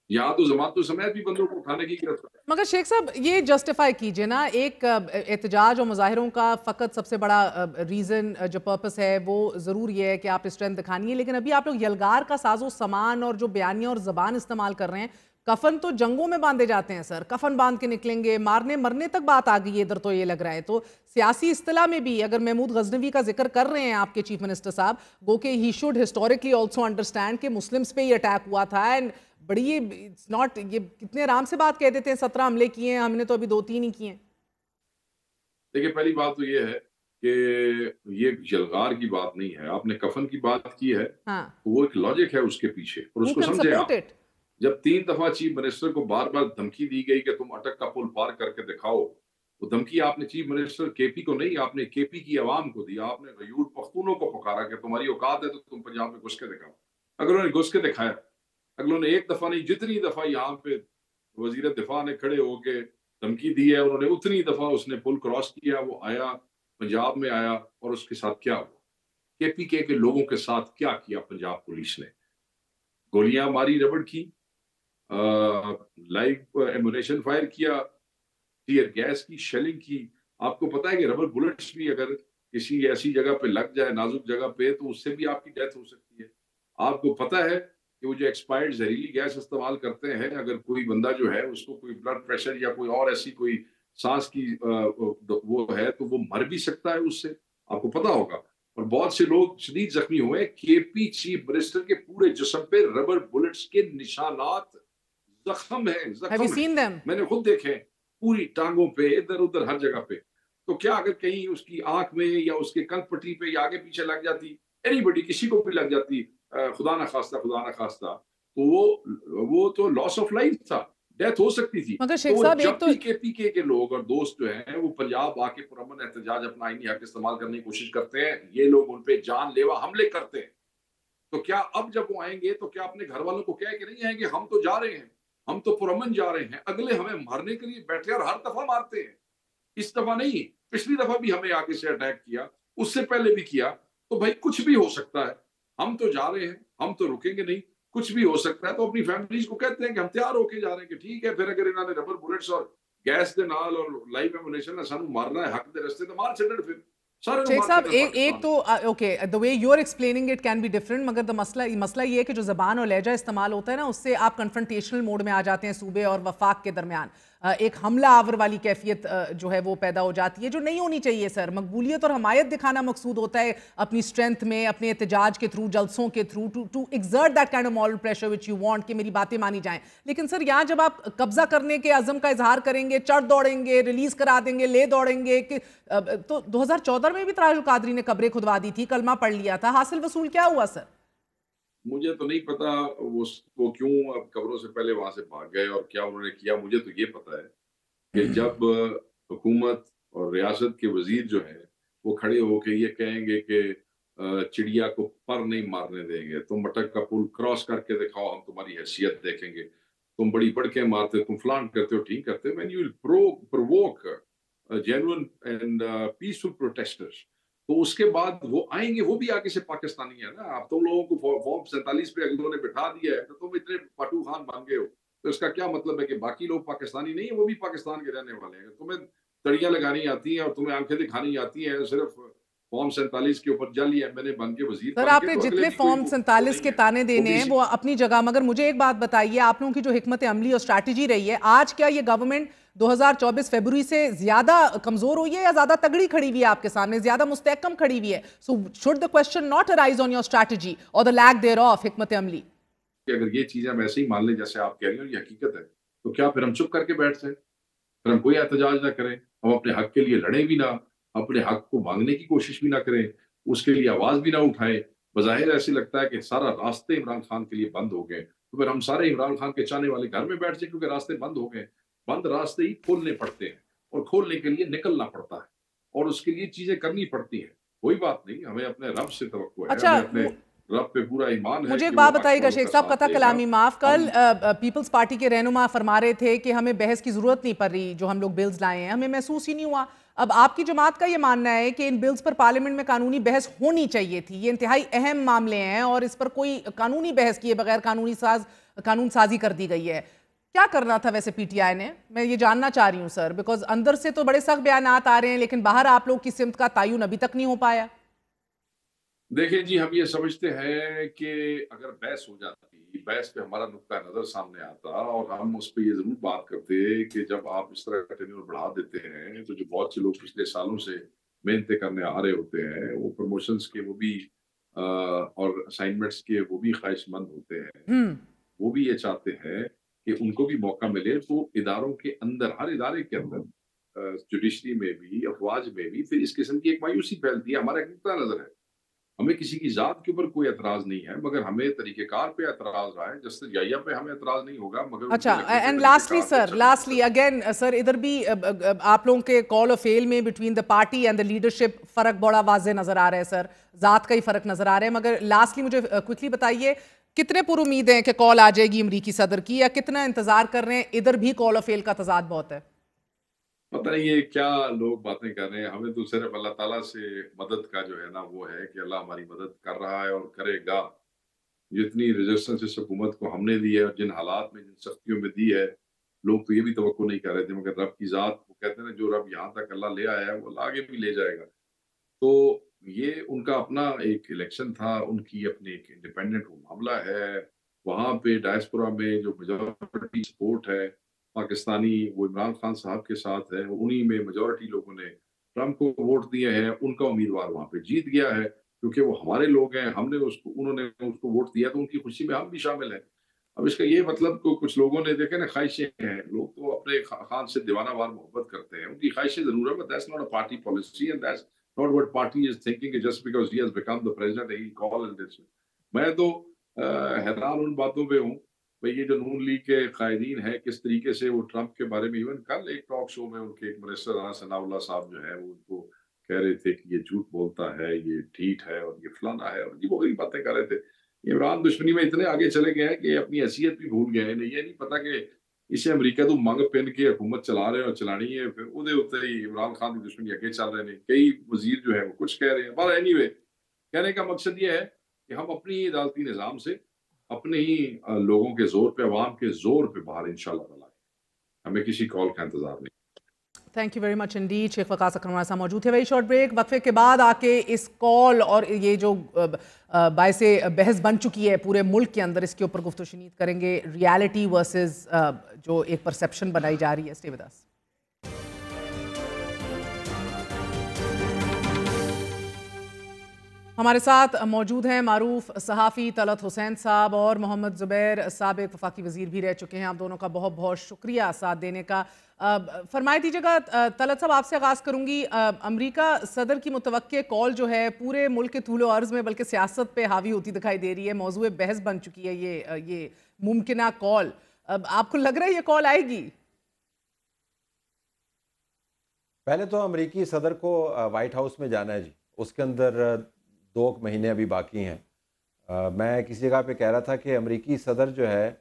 یہاں تو جماعت و سمیت بھی بندوں کو اٹھانے کی ضرورت ہے. مگر شیخ صاحب یہ جسٹیفائی کیجئے نا, ایک احتجاج اور مظاہروں کا فقط سب سے بڑا ریزن جو پرپس ہے وہ ضرور یہ ہے کہ آپ اسٹرینتھ دکھانی ہے, لیکن ابھی آپ لوگ یلغار کا ساز و سامان اور جو بیانیہ اور زبان استعمال کر رہے ہیں, کفن تو جنگوں میں باندھے جاتے ہیں سر, کفن باندھ کے نکلیں گے, مارنے مرنے تک بات آ گئی ہے ادھر. تو یہ لگ رہا ہے تو سیاسی اصطلاح میں بھی اگر محمود غزنوی کا ذکر کر رہے ہیں آپ کے چیف منسٹر صاحب, گو کہ he should historically also understand کہ مسلمز پہ یہ اٹیک ہوا تھا, اینڈ بڑی یہ کتنے آرام سے بات کہہ دیتے ہیں 17 حملے کیے ہیں, ہم نے تو ابھی 2-3 ہی کیے ہیں. دیکھیں پہلی بات تو یہ ہے کہ یہ یلغار کی بات نہیں ہے, آپ نے کفن کی بات کی ہے, وہ ایک لاجک ہے اس کے پیچھے, اور اس کو سمجھے آپ. جب 3 دفعہ چیف منسٹر کو بار بار دھمکی دی گئی کہ تم اٹک کا پل پار کر کے دکھاؤ, وہ دھمکی آپ نے چیف منسٹر KP کو نہیں, آپ نے KP کی عوام کو دی. آپ نے غیور پختونوں کو پکارا کہ تمہاری اوقات ہے تو تم پنجاب میں گھس کے دکھاؤ. اگر انہوں نے گھس کے دکھایا, اگر انہوں نے ایک دفعہ نہیں جتنی دفعہ یہاں پہ وزیر دفاع نے کھڑے ہو کے دھمکی دی ہے, انہوں نے اتنی دفعہ اس نے پل کراس کیا, وہ آیا پنجاب میں آیا, اور اس کے ساتھ کیا ہوا, KPK کے لوگوں کے ساتھ کیا کیا پنجاب پولیس نے. گولیاں ماری, ربڑ کی, لائیو ایمونیشن فائر کیا, ٹیئر گیس کی, شیلنگ کی. آپ کو پتا ہے کہ ربر بلٹس بھی اگر کسی ایسی جگہ پہ لگ جائے, نازک جگہ پہ, تو اس سے بھی آپ کی ڈیتھ ہو سکتی ہے. آپ کو پتا ہے کہ وہ جو ایکسپائرڈ زہریلی گیس استعمال کرتے ہیں, اگر کوئی بندہ جو ہے اس کو کوئی بلڈ پریشر یا کوئی اور ایسی کوئی سانس کی وہ ہے تو وہ مر بھی سکتا ہے اس سے, آپ کو پتا ہوگا. اور بہت سے لوگ شدید زخمی ہوئے. KP چیف منسٹر کے پورے جسم پہ ربر بلٹس کے نشانات, زخم ہیں, میں نے خود دیکھے پوری ٹانگوں پہ, ادھر ادھر ہر جگہ پہ. تو کیا اگر کہیں اس کی آنکھ میں یا اس کے کن پٹی پہ یا آگے پیچھے لگ جاتی, اینی بڈی, کسی کو بھی لگ جاتی, خدا نہ خواستہ, تو وہ تو لاس آف لائف تھا. डेथ हो सकती थी। मगर शेख साहब एक तो पीके के लोग और दोस्त जो हैं वो पंजाब आके पुरअमन एहतजाज अपना आईनी हक इस्तेमाल करने की कोशिश करते हैं, ये लोग उन पे जानलेवा हमले करते हैं। तो क्या अब जब वो आएंगे तो क्या अपने घर वालों को कह के नहीं आएंगे हम तो जा रहे हैं, हम तो पुरअमन जा रहे हैं, अगले हमें मारने के लिए बैठे और हर दफा मारते हैं। इस दफा नहीं, पिछली दफा भी हमें आगे से अटैक किया, उससे पहले भी किया। तो भाई कुछ भी हो सकता है, हम तो जा रहे हैं, हम तो रुकेंगे नहीं, कुछ भी हो सकता है। तो अपनी फैमिलीज को कहते हैं कि हम तैयार होके जा रहे हैं कि ठीक है, फिर अगर इन्होंने रबर बुलेट्स और गैस के नाल और लाइव एमुनेशन सानू मारना है हक दे रस्ते तो मार छड़न फिर। शेख साहब एक तो okay the way you are explaining it can be different, मगर द मसला ये है कि जो ज़बान और लहजा इस्तेमाल होता है ना, उससे आप कन्फ्रंटेशनल मोड में आ जाते हैं सूबे और वफाक के दरमियान। एक हमला आवर वाली कैफियत जो है वो पैदा हो जाती है, जो नहीं होनी चाहिए सर। मकबूलियत और हमायत दिखाना मकसूद होता है अपनी स्ट्रेंथ में, अपने एहतजाज के थ्रू, जलसों के through, to exert that kind of moral pressure which you want कि मेरी बातें मानी जाएं। लेकिन सर यहाँ जब आप कब्जा करने के अज़म का इजहार करेंगे, चढ़ दौड़ेंगे, रिलीज करा देंगे, ले दौड़ेंगे कि तो 2014 में भी तराजुल कादरी ने कब्रें खुदवा दी थी, कलमा पढ़ लिया था, हासिल वसूल क्या हुआ सर? मुझे तो नहीं पता वो क्यों अब कब्रों से पहले वहां से भाग गए और क्या उन्होंने किया। मुझे तो ये पता है कि जब हुकूमत और रियासत के वजीर जो हैं वो खड़े होके ये कहेंगे कि चिड़िया को पर नहीं मारने देंगे, तुम मटक का पुल क्रॉस करके दिखाओ, हम तुम्हारी हैसियत देखेंगे, तुम बड़ी बढ़के मारते हो, तुम फलान करते हो, ठीक करते हो, when you will provoke genuine and peaceful protesters, तो उसके बाद वो आएंगे, वो भी आगे से पाकिस्तानी है ना। अब तुम लोगों को फॉर्म 47 पे अगलों ने बिठा दिया है तो तुम इतने पटू खान बन गए हो, तो इसका क्या मतलब है कि बाकी लोग पाकिस्तानी नहीं है, वो भी पाकिस्तान के रहने वाले हैं। तुम्हें तड़ियां लगानी आती हैं और तुम्हें आंखें दिखानी आती हैं, सिर्फ फॉर्म 47 के ऊपर जाली एमएनए बन के वजीर सर आपने जितने फॉर्म 47 के ताने देने हैं वो अपनी जगह, मगर मुझे एक बात बताइए, आप लोगों की जो हिकमत अमली और स्ट्रैटेजी रही है, आज क्या ये गवर्नमेंट 2024 फरवरी से ज्यादा कमजोर हुई है या ज्यादा तगड़ी खड़ी हुई है आपके सामने, ज्यादा मुस्तहकम खड़ी हुई है? So should the question not arise on your strategy और द लैक देयर ऑफ हिकमत अमली? अगर ये चीजें हम ऐसे ही मान लें जैसे आप कह रही हो ये हकीकत है, तो क्या फिर हम चुप करके बैठ जाए, फिर हम कोई एहतजाज ना करें, हम अपने हक के लिए लड़ें भी ना, अपने हक को मांगने की कोशिश भी ना करें, उसके लिए आवाज भी ना उठाएं? बज़ाहिर ऐसे लगता है कि सारा रास्ते इमरान खान के लिए बंद हो गए, तो फिर हम सारे इमरान खान के चाहने वाले घर में बैठ जाए क्योंकि रास्ते बंद हो गए। बंद रास्ते ही खोलने पड़ते हैं और खोलने के लिए निकलना पड़ता है और उसके लिए चीजें करनी पड़ती हैं। कोई बात नहीं, हमें अपने रब से तवक्को है, अच्छा, हमें अपने रब पे पूरा ईमान है। मुझे एक बात बताइएगा शेख साहब, कथा कलामी माफ, कल पीपल्स पार्टी के रहनुमा फरमा रहे थे कि हमें बहस की जरूरत नहीं पड़ रही, जो हम लोग बिल्स लाए हैं हमें महसूस ही नहीं हुआ। अब आपकी जमात का ये मानना है कि इन बिल्स पर पार्लियामेंट में कानूनी बहस होनी चाहिए थी, ये इंतहाई अहम मामले हैं और इस पर कोई कानूनी बहस किए बगैर कानून साजी कर दी गई है। क्या करना था वैसे पीटीआई ने? मैं ये जानना चाह रही हूँ सर, बिकॉज अंदर से तो बड़े सख्त बयानात आ रहे हैं लेकिन बाहर आप लोग की सिमत का तायुन अभी तक नहीं हो पाया। देखिए जी, हम ये समझते हैं कि अगर बहस हो जाती, बहस पे हमारा नुक्ता नजर सामने आता और हम उस पर ये जरूर बात करते कि जब आप इस तरह का टेन्योर बढ़ा देते हैं तो जो बहुत से लोग पिछले सालों से मेहनतें करने आ रहे होते हैं, वो प्रमोशंस के वो भी और असाइनमेंट्स के वो भी ख्वाहिशमंद होते हैं, वो भी ये चाहते हैं कि उनको भी मौका मिले। तो इदारों के अंदर, हर इदारे के अंदर, जुडिशरी में भी, अफवाज में भी फिर इस किस्म की एक मायूसी फैलती है। हमारा एक नुक्ता नजर है, हमें किसी की जात के ऊपर कोई एतराज नहीं है, मगर हमें तरीकेकार पे एतराज रहा है। जस्टिस याहिया पे हमें एतराज नहीं होगा, मगर अच्छा, एंड लास्टली अगेन सर, इधर भी आप लोगों के कॉल ऑफ फेल में between the party and the leadership फर्क बड़ा वाज़े नजर आ रहा है सर, जात का ही फर्क नजर आ रहा है। मगर लास्टली मुझे क्विकली बताइए, कितने पुर उम्मीद हैं कि कॉल आ जाएगी अमरीकी सदर की, या कितना इंतजार कर रहे हैं? इधर भी कॉल ऑफ फेल का तजाद बहुत है। पता नहीं ये क्या लोग बातें कर रहे हैं, हमें तो सिर्फ अल्लाह ताला से मदद का जो है ना वो है कि अल्लाह हमारी मदद कर रहा है और करेगा। जितनी रेजिस्टेंस इस हुकूमत को हमने दी है और जिन हालात में, जिन सख्तियों में दी है, लोग तो ये भी तवक्को नहीं कर रहे थे, मगर रब की जात, वो कहते हैं ना, जो रब यहाँ तक अल्लाह ले आया है वो अल्लाह आगे भी ले जाएगा। तो ये उनका अपना एक इलेक्शन था, उनकी अपनी एक इंडिपेंडेंट मामला है। वहाँ पे डायस्पोरा में जो मेजॉरिटी सपोर्ट है पाकिस्तानी, वो इमरान खान साहब के साथ है, उन्हीं में मेजॉरिटी लोगों ने ट्रम्प को वोट दिए हैं, उनका उम्मीदवार वहां पे जीत गया है क्योंकि वो हमारे लोग हैं, हमने उसको, उन्होंने उसको वोट दिया तो उनकी खुशी में हम भी शामिल हैं। अब इसका ये मतलब को कुछ लोगों ने देखे ना, ख्वाहिशें हैं, लोग तो अपने खान से दीवानावार मोहब्बत करते हैं, उनकी ख्वाहिशें जरूर है, but that's not a party policy and that's not what party is thinking just because he has become the president he call this. मैं तो हैरान उन बातों पे हूँ بھئی یہ جو نون لیگ کے قائدین ہیں کس طریقے سے وہ ٹرمپ کے بارے میں ایون کل ایک ٹاک شو میں ان کے ایک منسٹر رانا ثناء اللہ صاحب جو ہے وہ ان کو کہہ رہے تھے کہ یہ جھوٹ بولتا ہے، یہ ڈھیٹ ہے اور یہ فلانا ہے، اور عجیب و غریب باتیں کر رہے تھے. عمران دشمنی میں اتنے آگے چلے گئے ہیں کہ اپنی حیثیت بھی بھول گئے ہیں. انہیں یہ نہیں پتا کہ اسے امریکہ تو منگ پن کے حکومت چلا رہے ہیں اور چلانی ہے، پھر ادھے اتنے ہی عمران خان کی دشمنی اگے چل رہے ہیں. کئی وزیر جو ہے وہ کچھ کہہ رہے ہیں. بہر اینی وے کہنے کا مقصد یہ ہے کہ ہم اپنی عدالتی نظام سے اپنے ہی لوگوں کے زور پہ، عوام کے زور پہ باہر انشاءاللہ تعالی ہمیں کسی کال کا انتظار نہیں. Thank you very much indeed. شیخ وقاص اکرم ہمارے ساتھ موجود تھے. Very short break. وقفے کے بعد آ کے اس کال اور یہ جو باعث بحث بن چکی ہے پورے ملک کے اندر، اس کے اوپر گفت و شنید کریں گے. ریالٹی ورسز جو ایک پرسیپشن بنائی جا رہی ہے. Stay with us. ہمارے ساتھ موجود ہیں معروف صحافی طلعت حسین صاحب اور محمد زبیر، سابق وفاقی وزیر بھی رہ چکے ہیں. آپ دونوں کا بہت بہت شکریہ ساتھ دینے کا. فرمائے دیجیے گا طلعت صاحب، آپ سے آغاز کروں گی. امریکہ صدر کی متوقع کال جو ہے پورے ملک کے طول و عرض میں بلکہ سیاست پہ حاوی ہوتی دکھائی دے رہی ہے. موضوع بحث بن چکی ہے یہ ممکنہ کال. آپ کو لگ رہا ہے یہ کال آئے گی؟ پہلے تو امریکی صدر کو وائٹ ہاؤس میں جانا ہے جی. اس کے اندر 2 مہینے ابھی باقی ہیں. میں کسی جگہ پہ کہہ رہا تھا کہ امریکی صدر جو ہے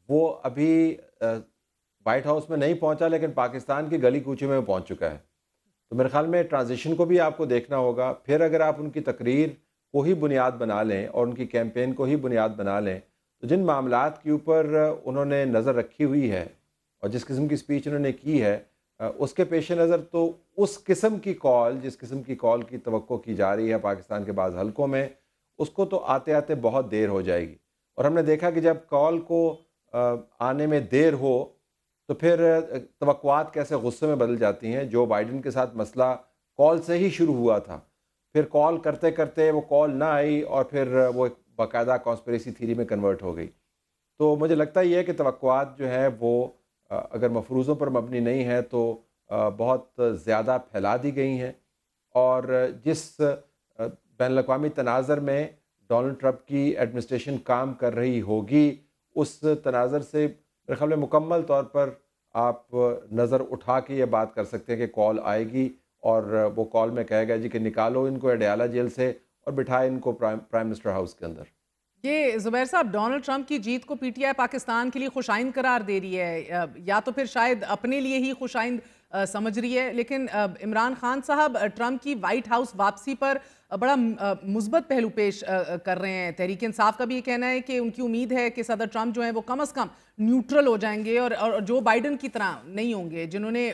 وہ ابھی وائٹ ہاؤس میں نہیں پہنچا لیکن پاکستان کی گلی کوچے میں پہنچ چکا ہے. تو میرے خیال میں ٹرانزیشن کو بھی آپ کو دیکھنا ہوگا. پھر اگر آپ ان کی تقریر کو ہی بنیاد بنا لیں اور ان کی کیمپین کو ہی بنیاد بنا لیں تو جن معاملات کے اوپر انہوں نے نظر رکھی ہوئی ہے اور جس قسم کی سپیچ انہوں نے کی ہے اس کے پیش نظر تو اس قسم کی کال، جس قسم کی کال کی توقع کی جا رہی ہے پاکستان کے بعض حلقوں میں، اس کو تو آتے آتے بہت دیر ہو جائے گی. اور ہم نے دیکھا کہ جب کال کو آنے میں دیر ہو تو پھر توقعات کیسے غصے میں بدل جاتی ہیں. جو بائیڈن کے ساتھ مسئلہ کال سے ہی شروع ہوا تھا، پھر کال کرتے کرتے وہ کال نہ آئی اور پھر وہ ایک باقاعدہ کانسپریسی تھیری میں کنورٹ ہو گئی. تو مجھے لگتا یہ ہے کہ توقعات جو ہے وہ اگر مفروضوں پر مبنی نہیں ہے تو بہت زیادہ پھیلا دی گئی ہیں. اور جس بین الاقوامی تناظر میں ڈونلڈ ٹرمپ کی ایڈمنسٹریشن کام کر رہی ہوگی، اس تناظر سے میرے خیال میں مکمل طور پر آپ نظر اٹھا کے یہ بات کر سکتے ہیں کہ کال آئے گی اور وہ کال میں کہے گا جی کہ نکالو ان کو اڈیالہ جیل سے اور بٹھائے ان کو پرائم منسٹر ہاؤس کے اندر. یہ زبیر صاحب، ڈونلڈ ٹرمپ کی جیت کو پی ٹی آئی پاکستان کے لیے خوش آئند قرار دے رہی ہے، یا تو پھر شاید اپنے لیے ہی خوش آئند سمجھ رہی ہے، لیکن عمران خان صاحب ٹرمپ کی وائٹ ہاؤس واپسی پر بڑا مثبت پہلو پیش کر رہے ہیں. تحریک انصاف کا بھی یہ کہنا ہے کہ ان کی امید ہے کہ صدر ٹرمپ جو ہیں وہ کم از کم نیوٹرل ہو جائیں گے اور جو بائیڈن کی طرح نہیں ہوں گے جنہوں نے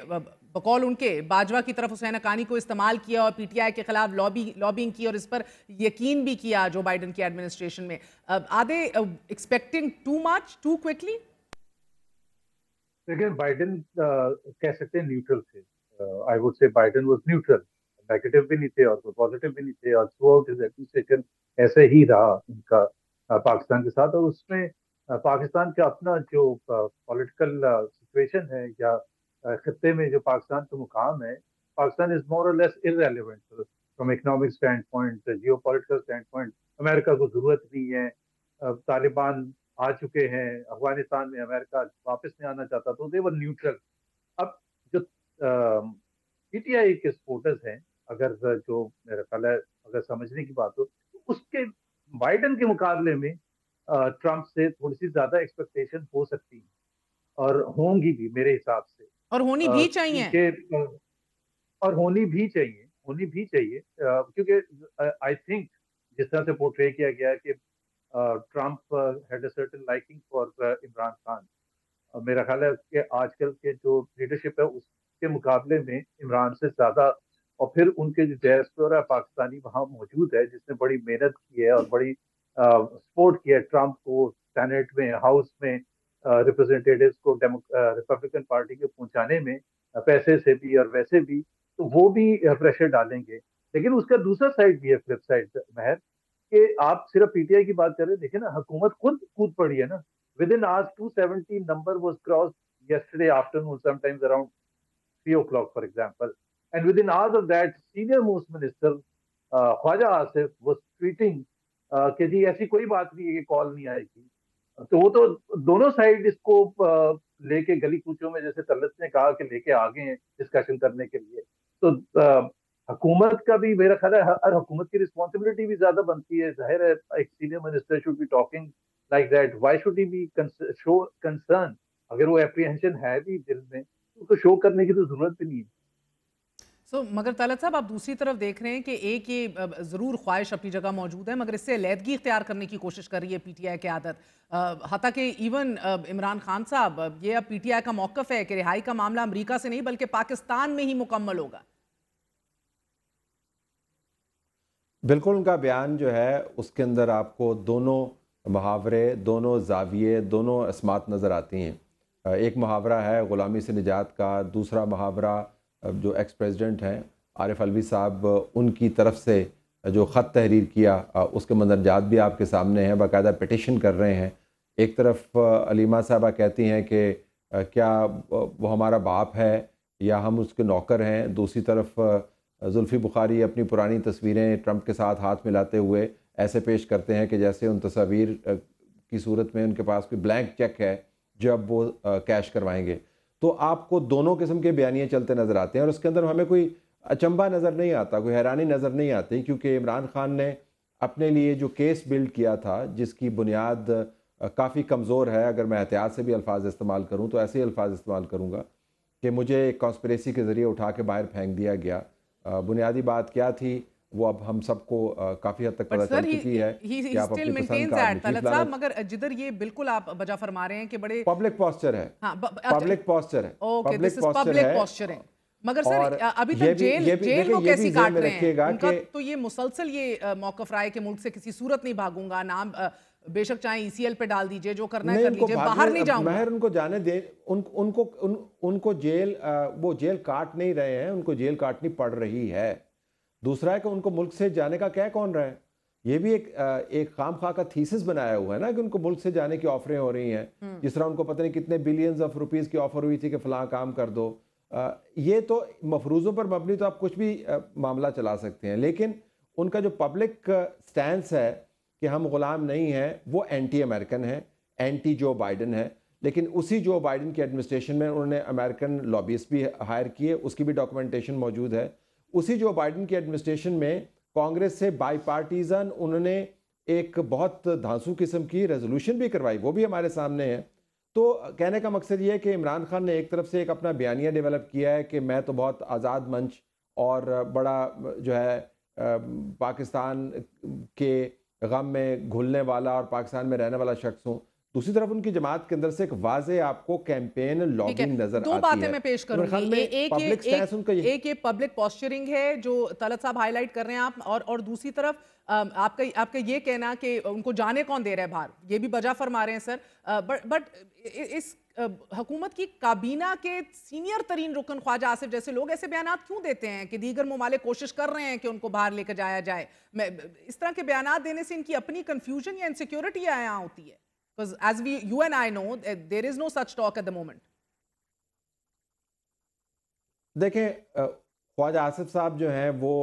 بقول ان کے باجوہ کی طرف حسین حقانی کو استعمال کیا اور پی ٹی آئی کے خلاف لابنگ کی اور اس پر یقین بھی کیا جو بائیڈن کی ایڈمنسٹریشن میں. Are they expecting too much, too quickly? لیکن بائیڈن کہہ سکتے ہیں نیوٹرل تھے. I would say Biden was neutral. Negative بھی نہیں تھے اور پازیٹیو بھی نہیں تھے، اور تھرو آؤٹ ہز ایڈمنسٹریشن ایسے ہی رہا ان کا پاکستان کے ساتھ. اور اس میں پاکستان کا اپنا جو پولیٹیکل سچویشن ہے یا خطے میں جو پاکستان کا مقام ہے، Pakistan is more or less irrelevant from economic standpoint, geopolitical standpoint. امریکہ کو ضرورت نہیں ہے. طالبان آ چکے ہیں افغانستان میں، امریکہ واپس نہیں آنا چاہتا، تو دے ور نیوٹرل. اب جو پی ٹی آئی کے سپورٹرز ہیں، اگر جو میرا خیال ہے اگر سمجھنے کی بات ہو تو اس کے بائیڈن کے مقابلے میں ٹرمپ سے تھوڑی سی زیادہ ایکسپیکٹیشن ہو سکتی ہیں اور ہوں گی بھی میرے حساب سے. اور ہونی بھی چاہیے. اور ہونی بھی چاہیے کیونکہ آئی تھنک جس طرح سے پورٹرے کیا گیا ہے کہ Trump had a certain liking for Imran Khan. میرا خیال ہے کہ آج کل کے جو لیڈرشپ ہے اس کے مقابلے میں عمران سے زیادہ، اور پھر ان کے جو ڈائسپورا پاکستانی وہاں موجود ہے جس نے بڑی محنت کی ہے اور بڑی سپورٹ کی ہے ٹرمپ کو سینیٹ میں، ہاؤس میں، ریپرزینٹیٹیوز کو ریپبلکن پارٹی کے پہنچانے میں پیسے سے بھی اور ویسے بھی، تو وہ بھی پریشر ڈالیں گے. لیکن اس کا دوسرا سائڈ بھی ہے، فلپ سائڈ مہر، کہ آپ صرف پی ٹی آئی کی بات کر رہے ہیں. دیکھیں نا، حکومت خود کود پڑی ہے نا. Within hours 270 number was crossed yesterday afternoon, sometimes around 3 o'clock, for example. And within hours of that, senior most minister Khwaja Asif was tweeting کہ جی ایسی کوئی بات نہیں ہے کہ کال نہیں آئے گی. तो वो तो दोनों साइड इसको लेके गली कूचों में, जैसे तलत ने कहा, कि लेके आ गए हैं डिस्कशन करने के लिए। तो हुकूमत का भी मेरा ख्याल है, हर हुकूमत की रिस्पॉन्सिबिलिटी भी ज्यादा बनती है। जाहिर है एक senior minister should be talking like that, why should he be show concern? अगर वो एप्रीहेंशन है भी दिल में तो उसको शो करने की तो जरूरत भी नहीं है। मगर तलत साहब, आप दूसरी तरफ देख रहे हैं कि एक ये ज़रूर ख्वाहिश अपनी जगह मौजूद है, मगर इससे अलहदगी इख्तियार करने की कोशिश कर रही है पीटीआई की आदत। हत्ता कि इवन इमरान खान साहब, ये अब पीटीआई का मौक़िफ़ है कि रिहाई का मामला अमेरिका से नहीं बल्कि पाकिस्तान में ही मुकम्मल होगा। बिल्कुल, उनका बयान जो है उसके अंदर आपको दोनों मुहावरे, दोनों जाविये, दोनों अस्मात नज़र आती हैं। एक मुहावरा है ग़ुलामी से निजात का, दूसरा मुहावरा जो एक्स प्रेसिडेंट हैं आरिफ अलवी साहब, उनकी तरफ से जो ख़त तहरीर किया उसके मंदरजात भी आपके सामने हैं, बाकायदा पिटिशन कर रहे हैं। एक तरफ अलीमा साहबा कहती हैं कि क्या वो हमारा बाप है या हम उसके नौकर हैं। दूसरी तरफ जुल्फ़ी बुखारी अपनी पुरानी तस्वीरें ट्रंप के साथ हाथ मिलाते हुए ऐसे पेश करते हैं कि जैसे उन तस्वीर की सूरत में उनके पास कोई ब्लैंक चेक है जो अब वो कैश करवाएंगे। तो आपको दोनों किस्म के बयानिए चलते नज़र आते हैं और उसके अंदर हमें कोई अचंभा नज़र नहीं आता, कोई हैरानी नज़र नहीं आती, क्योंकि इमरान खान ने अपने लिए जो केस बिल्ड किया था जिसकी बुनियाद काफ़ी कमज़ोर है, अगर मैं एहतियात से भी अल्फाज इस्तेमाल करूँ तो ऐसे ही अल्फाज इस्तेमाल करूँगा कि मुझे एक कॉन्स्पिरेसी के ज़रिए उठा के बाहर फेंक दिया गया। बुनियादी बात क्या थी वो अब हम सबको काफ़ी हद तक पता चल चुकी है कि आप अपनी पसंद का साहब, मगर जिधर ये बिल्कुल आप बजा फरमा रहे हैं कि बड़े पब्लिक पोस्चर है, पब्लिक पोस्चर है, पब्लिक पोस्चर है। मगर सर अभी तक जेल वो कैसी काट रहे हैं? उनका तो ये मुसलसल ये मौक़िफ़ रहा है कि मुल्क से किसी सूरत नहीं भागूंगा, नाम बेशक चाहे ईसीएल पे डाल दीजिए, जो करना है कर लीजिए, बाहर नहीं जाऊंगा। महर उनको जाने दे, उनको जेल, वो जेल काट नहीं रहे हैं, उनको जेल काटनी पड़ रही है। दूसरा है कि उनको मुल्क से जाने का कह कौन रहा है? ये भी एक खामखा का थीसिस बनाया हुआ है ना कि उनको मुल्क से जाने की ऑफरें हो रही हैं। जिस तरह उनको पता नहीं कितने बिलियंस ऑफ रुपीस की ऑफर हुई थी कि फलां काम कर दो। ये तो मफरूज़ों पर मबनी तो आप कुछ भी मामला चला सकते हैं, लेकिन उनका जो पब्लिक स्टैंस है कि हम ग़ुलाम नहीं हैं, वो एंटी अमेरिकन है, एंटी जो बाइडन है। लेकिन उसी जो बाइडन की एडमिनिस्ट्रेशन में उन्होंने अमेरिकन लॉबिस्ट भी हायर किए, उसकी भी डॉक्यूमेंटेशन मौजूद है। उसी जो बाइडन की एडमिनिस्ट्रेशन में कांग्रेस से बाईपार्टीजन उन्होंने एक बहुत धांसू किस्म की रेजोल्यूशन भी करवाई, वो भी हमारे सामने है। तो कहने का मकसद ये है कि इमरान खान ने एक तरफ से एक अपना बयानिया डेवलप किया है कि मैं तो बहुत आज़ाद मंच और बड़ा जो है पाकिस्तान के गम में घुलने वाला और पाकिस्तान में रहने वाला शख्स हूँ। दूसरी तरफ उनकी जमात के अंदर से एक वाज़े आपको कैंपेन लॉबिंग नजर आती है। दो बातें मैं पेश करूंगी। एक ये पब्लिक पोस्चरिंग है जो तलत साहब हाईलाइट कर रहे हैं आप, और दूसरी तरफ आपका ये कहना कि उनको जाने कौन दे रहा है बाहर, ये भी बजा फरमा रहे हैं सर। बट इस हुकूमत की काबीना के सीनियर तरीन रुकन ख्वाजा आसिफ जैसे लोग ऐसे बयान क्यों देते हैं कि दीगर ममालिक कोशिश कर रहे हैं कि उनको बाहर लेकर जाया जाए? इस तरह के बयान देने से इनकी अपनी कंफ्यूजन या इनसिक्योरिटी यहाँ होती है? Because as you and I know, there is no such talk at the moment. देखें, ख्वाजा आसिफ साहब जो हैं वो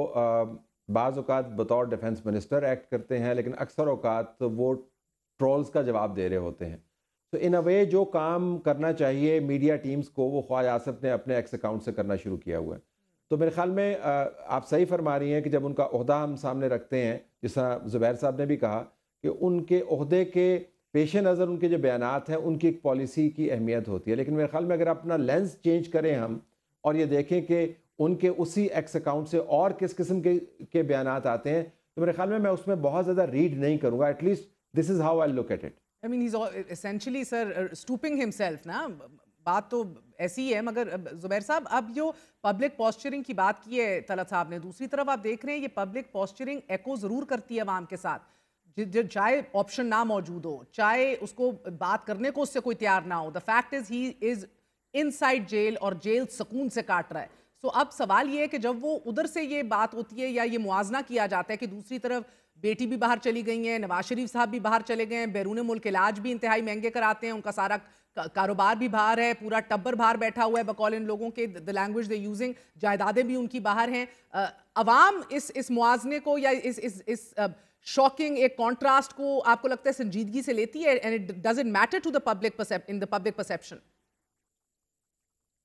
बाज़ औक़ात बतौर डिफेंस मिनिस्टर एक्ट करते हैं, लेकिन अक्सर औक़ात वो ट्रोल्स का जवाब दे रहे होते हैं। तो इन अ वे जो काम करना चाहिए मीडिया टीम्स को, वो ख्वाजा आसिफ ने अपने एक्स अकाउंट से करना शुरू किया हुआ है। तो मेरे ख्याल में आप सही फरमा रही हैं कि जब उनका ओहदा हम सामने रखते हैं, जिस तरह ज़ुबैर साहब ने भी कहा कि उनके ओहदे के पेश नज़र उनके जो बयानात हैं उनकी एक पॉलिसी की अहमियत होती है। लेकिन मेरे ख्याल में अगर अपना लेंस चेंज करें हम और ये देखें कि उनके उसी एक्स अकाउंट से और किस किस्म के बयानात आते हैं, तो मेरे ख्याल में मैं उसमें बहुत ज़्यादा रीड नहीं करूँगा। At least this is how I look at it. I mean he is essentially sir stooping himself ना, बात तो ऐसी है। मगर ज़ुबैर साहब, अब जो पब्लिक पोस्चरिंग की बात की है तलत साहब ने, दूसरी तरफ आप देख रहे हैं ये पब्लिक पोस्चरिंग एको ज़रूर करती है अवाम के साथ, चाहे ऑप्शन ना मौजूद हो, चाहे उसको बात करने को उससे कोई तैयार ना हो। The fact is he is inside jail और जेल सुकून से काट रहा है। सो अब सवाल ये है कि जब वो उधर से ये बात होती है या ये मुआजना किया जाता है कि दूसरी तरफ बेटी भी बाहर चली गई हैं, नवाज शरीफ साहब भी बाहर चले गए हैं, बैरून मुल्क इलाज भी इंतहाई महंगे कराते हैं, उनका सारा कारोबार भी बाहर है, पूरा टब्बर बाहर बैठा हुआ है बकौल इन लोगों के, द लैंग्वेज दे यूजिंग, जायदादें भी उनकी बाहर हैं। अवाम इस मुआवजे को या इस शॉकिंग एक कॉन्ट्रास्ट को आपको लगता है संजीदगी से लेती है, and it doesn't matter to the public in the public perception?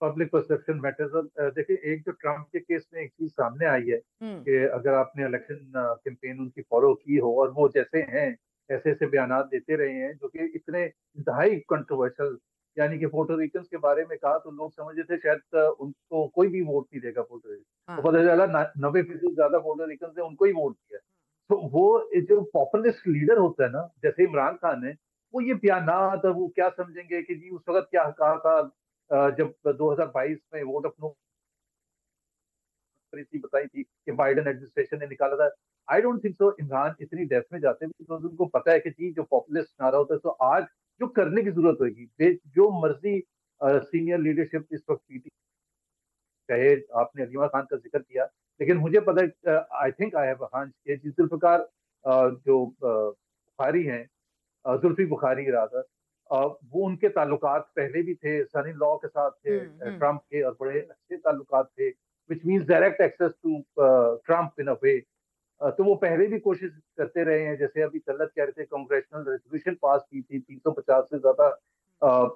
Public perception matters. देखिए, एक जो ट्रम्प के केस में एक चीज सामने आई है कि अगर आपने इलेक्शन कैंपेन उनकी फॉलो की हो और वो जैसे हैं ऐसे ऐसे बयानात देते रहे हैं जो कि इतने इंतहाई कंट्रोवर्शियल, यानी कि पोर्टो रिकन्स के बारे में कहा तो लोग समझे थे शायद उनको कोई भी वोट नहीं देगा पोर्टो रिकन, तो पता चला 90% ज्यादा पोर्टो रिकन्स ने उनको ही वोट दिया। तो वो जो पॉपुलिस्ट लीडर होता है ना, जैसे इमरान खान है, वो ये बयानात वो क्या समझेंगे कि जी उस वक्त क्या कहा था जब 2022 में वोट ऑफ नो बताई थी कि बाइडेन एडमिनिस्ट्रेशन ने निकाला था। I don't think so Imran इतनी डेप्थ में जाते हैं, बिकॉज उनको पता है कि जी जो पॉपुलिस्ट नारा होता है, तो आज जो करने की जरूरत होगी, जो मर्जी सीनियर लीडरशिप इस वक्त पीटी, चाहे आपने अलीमा खान का जिक्र किया, लेकिन मुझे पता है, I think I have a hunch कि जुल्फिकार जो बुखारी हैं, जुल्फी बुखारी रादर, वो उनके ताल्लुकात पहले भी थे, सन इन लॉ के साथ थे ट्रम्प के, और बड़े अच्छे ताल्लुकात थे, which means direct access to Trump in a way. तो वो पहले भी कोशिश करते रहे हैं, जैसे अभी तलत कह रहे थे, कांग्रेसनल रेजोल्यूशन पास की थी 350 से ज्यादा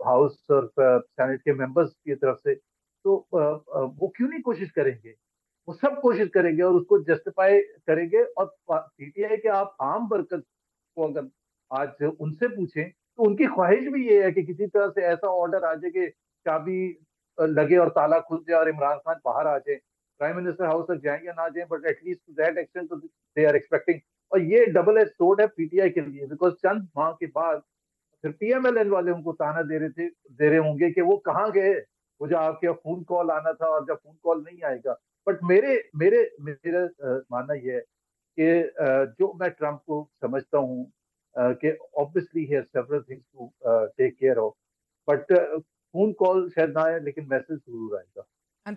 हाउस और सेनेट के मेंबर्स की तरफ से, तो वो क्यों नहीं कोशिश करेंगे? वो सब कोशिश करेंगे और उसको जस्टिफाई करेंगे। और पीटीआई के आप आम बरकत को अगर आज उनसे पूछें तो उनकी ख्वाहिश भी ये है कि किसी तरह से ऐसा ऑर्डर आ जाए कि चाबी लगे और ताला खुल जाए और इमरान खान बाहर आ जाए, प्राइम मिनिस्टर हाउस तक जाए या ना जाए, but at least to that extent तो दे आर एक्सपेक्टिंग। और ये डबल एज सोर्ड है पीटीआई के लिए, बिकॉज चंद माह के बाद फिर पीएमएलएन वाले उनको ताना दे रहे होंगे कि वो कहाँ गए, वो जो आपके फोन कॉल आना था और जब फोन कॉल नहीं आएगा। बट मेरा मानना यह है कि जो मैं ट्रम्प को समझता हूँ कि obviously he has several things to take care of, but phone call शायद ना आए लेकिन मैसेज जरूर आएगा।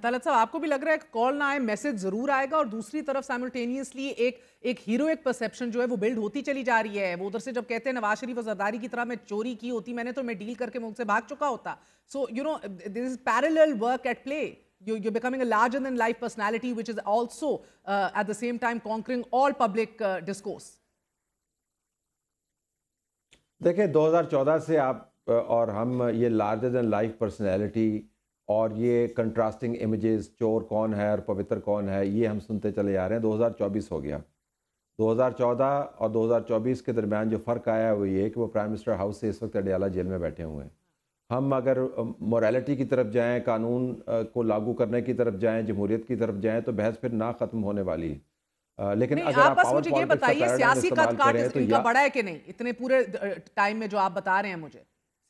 तलत साहब, आपको भी लग रहा है कि कॉल ना आए, मैसेज जरूर आएगा, और दूसरी तरफ साइमल्टेनियसली एक हीरोइक परसेप्शन जो है वो बिल्ड होती चली जा रही है। वो उधर से जब कहते हैं नवाज शरीफ और जरदारी की तरह मैं चोरी की होती, मैंने तो मैं डील करके मुल्क से भाग चुका होता। So you know this is parallel work at play. You're becoming a larger than life personality, which is also at the same time conquering all public discourse. देखिए, 2014 से आप और हम ये लार्जर देन लाइफ पर्सनैलिटी और ये contrasting images, चोर कौन है और पवित्र कौन है, ये हम सुनते चले आ रहे हैं। 2024 हो गया। 2014 और 2024 के दरमियान जो फ़र्क आया है वो ये कि वो प्राइम मिनिस्टर हाउस से इस वक्त अडयाला जेल में बैठे हुए हैं। हम अगर मोरालिटी की तरफ जाएं, कानून को लागू करने की तरफ जाएं, जमहूरियत की तरफ जाएं, तो बहस फिर ना ख़त्म होने वाली है। लेकिन अगर आप बस मुझे ये बताइए, सियासी कदकाठ इनका बड़ा है कि नहीं? इतने पूरे टाइम में जो आप बता रहे हैं मुझे,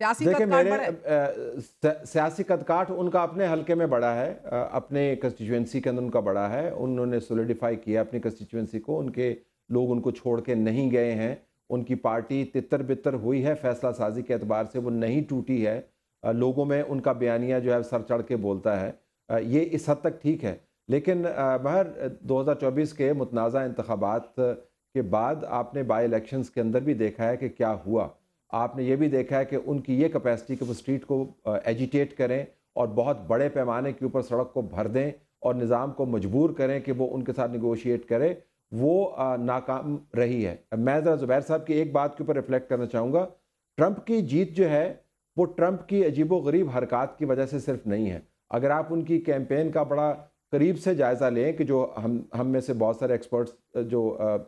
सियासी कदकाठ बड़ा है? सियासी कदकाठ उनका अपने हलके में बड़ा है, अपने कंस्टिट्यूएंसी के अंदर उनका बड़ा है। उन्होंने सोलिडिफाई किया अपनी कंस्टिट्यूएंसी को, उनके लोग उनको छोड़ के नहीं गए हैं, उनकी पार्टी तितर बितर हुई है, फैसला साजी के एतबार से वो नहीं टूटी है। लोगों में उनका बयानिया जो है सर चढ़ के बोलता है, ये इस हद तक ठीक है। लेकिन बहर 2024 के मुतनाज़ा इंतखाबात के बाद आपने बाई इलेक्शंस के अंदर भी देखा है कि क्या हुआ। आपने ये भी देखा है कि उनकी ये कैपेसिटी कि वो स्ट्रीट को एजिटेट करें और बहुत बड़े पैमाने के ऊपर सड़क को भर दें और निज़ाम को मजबूर करें कि वो उनके साथ निगोशिएट करे, वो नाकाम रही है। मैं ज़रा ज़ुबैर साहब की एक बात के ऊपर रिफ्लेक्ट करना चाहूँगा। ट्रंप की जीत जो है वो ट्रंप की अजीबोगरीब हरकत की वजह से सिर्फ नहीं है। अगर आप उनकी कैंपेन का बड़ा करीब से जायज़ा लें कि जो हम में से बहुत सारे एक्सपर्ट्स जो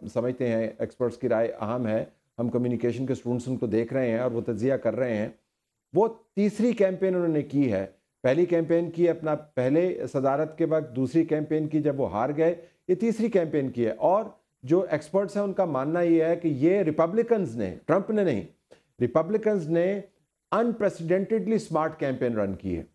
समझते हैं, एक्सपर्ट्स की राय अहम है, हम कम्युनिकेशन के स्टूडेंट्स उनको देख रहे हैं और वो तज्जिया कर रहे हैं, वो तीसरी कैंपेन उन्होंने की है। पहली कैंपेन की अपना पहले सदारत के वक्त, दूसरी कैंपेन की जब वो हार गए, ये तीसरी कैंपेन की है। और जो एक्सपर्ट्स हैं उनका मानना ये है कि ये रिपब्लिकन्स ने, ट्रंप ने नहीं, रिपब्लिकन्स ने अनप्रेसिडेंटेडली स्मार्ट कैंपेन रन की है।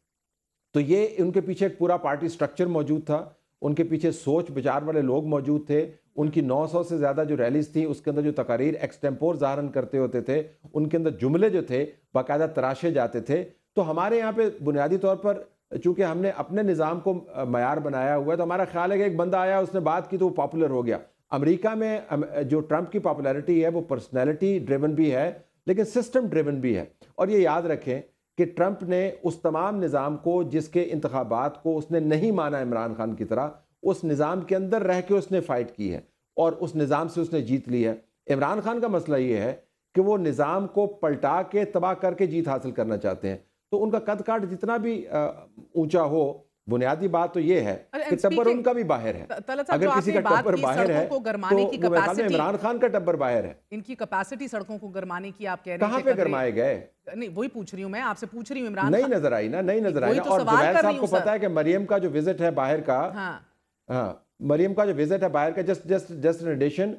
तो ये उनके पीछे एक पूरा पार्टी स्ट्रक्चर मौजूद था, उनके पीछे सोच विचार वाले लोग मौजूद थे। उनकी 900 से ज़्यादा जो रैलीज थी उसके अंदर जो तकारीर एक्सटेम्पोर ज़ाहरन करते होते थे, उनके अंदर जुमले जो थे बाकायदा तराशे जाते थे। तो हमारे यहाँ पे बुनियादी तौर पर चूँकि हमने अपने निज़ाम को मयार बनाया हुआ है, तो हमारा ख्याल है कि एक बंदा आया, उसने बात की तो वो पॉपुलर हो गया। अमेरिका में जो ट्रंप की पॉपुलैरिटी है वो पर्सनैलिटी ड्रिवन भी है लेकिन सिस्टम ड्रिवन भी है। और ये याद रखें कि ट्रंप ने उस तमाम निज़ाम को जिसके इंतखाबात को उसने नहीं माना इमरान खान की तरह, उस निज़ाम के अंदर रह के उसने फ़ाइट की है और उस निज़ाम से उसने जीत ली है। عمران خان کا مسئلہ یہ ہے کہ وہ نظام کو پلٹا کے تباہ کر کے جیت حاصل کرنا چاہتے ہیں. تو ان کا قد کاٹ جتنا بھی اونچا ہو، بنیادی بات تو یہ ہے کہ ٹبر ان کا بھی باہر ہے. اگر کسی کا ٹبر باہر ہے تو عمران خان کا ٹبر باہر ہے. ان کی کیپیسٹی سڑکوں کو گرمانے کی آپ کہہ رہے ہیں کہاں پہ گرمائے گئے؟ نہیں وہی پوچھ رہی ہوں میں، آپ سے پوچھ رہی ہوں. عمران نہیں نظر آئی نا، نہیں نظر آئی نا. اور زبیر صاحب کو پتا ہے کہ مریم کا جو وزٹ ہے باہر کا، ہاں مریم کا جو وزٹ ہے باہر کا، جسٹ ان ایڈیشن،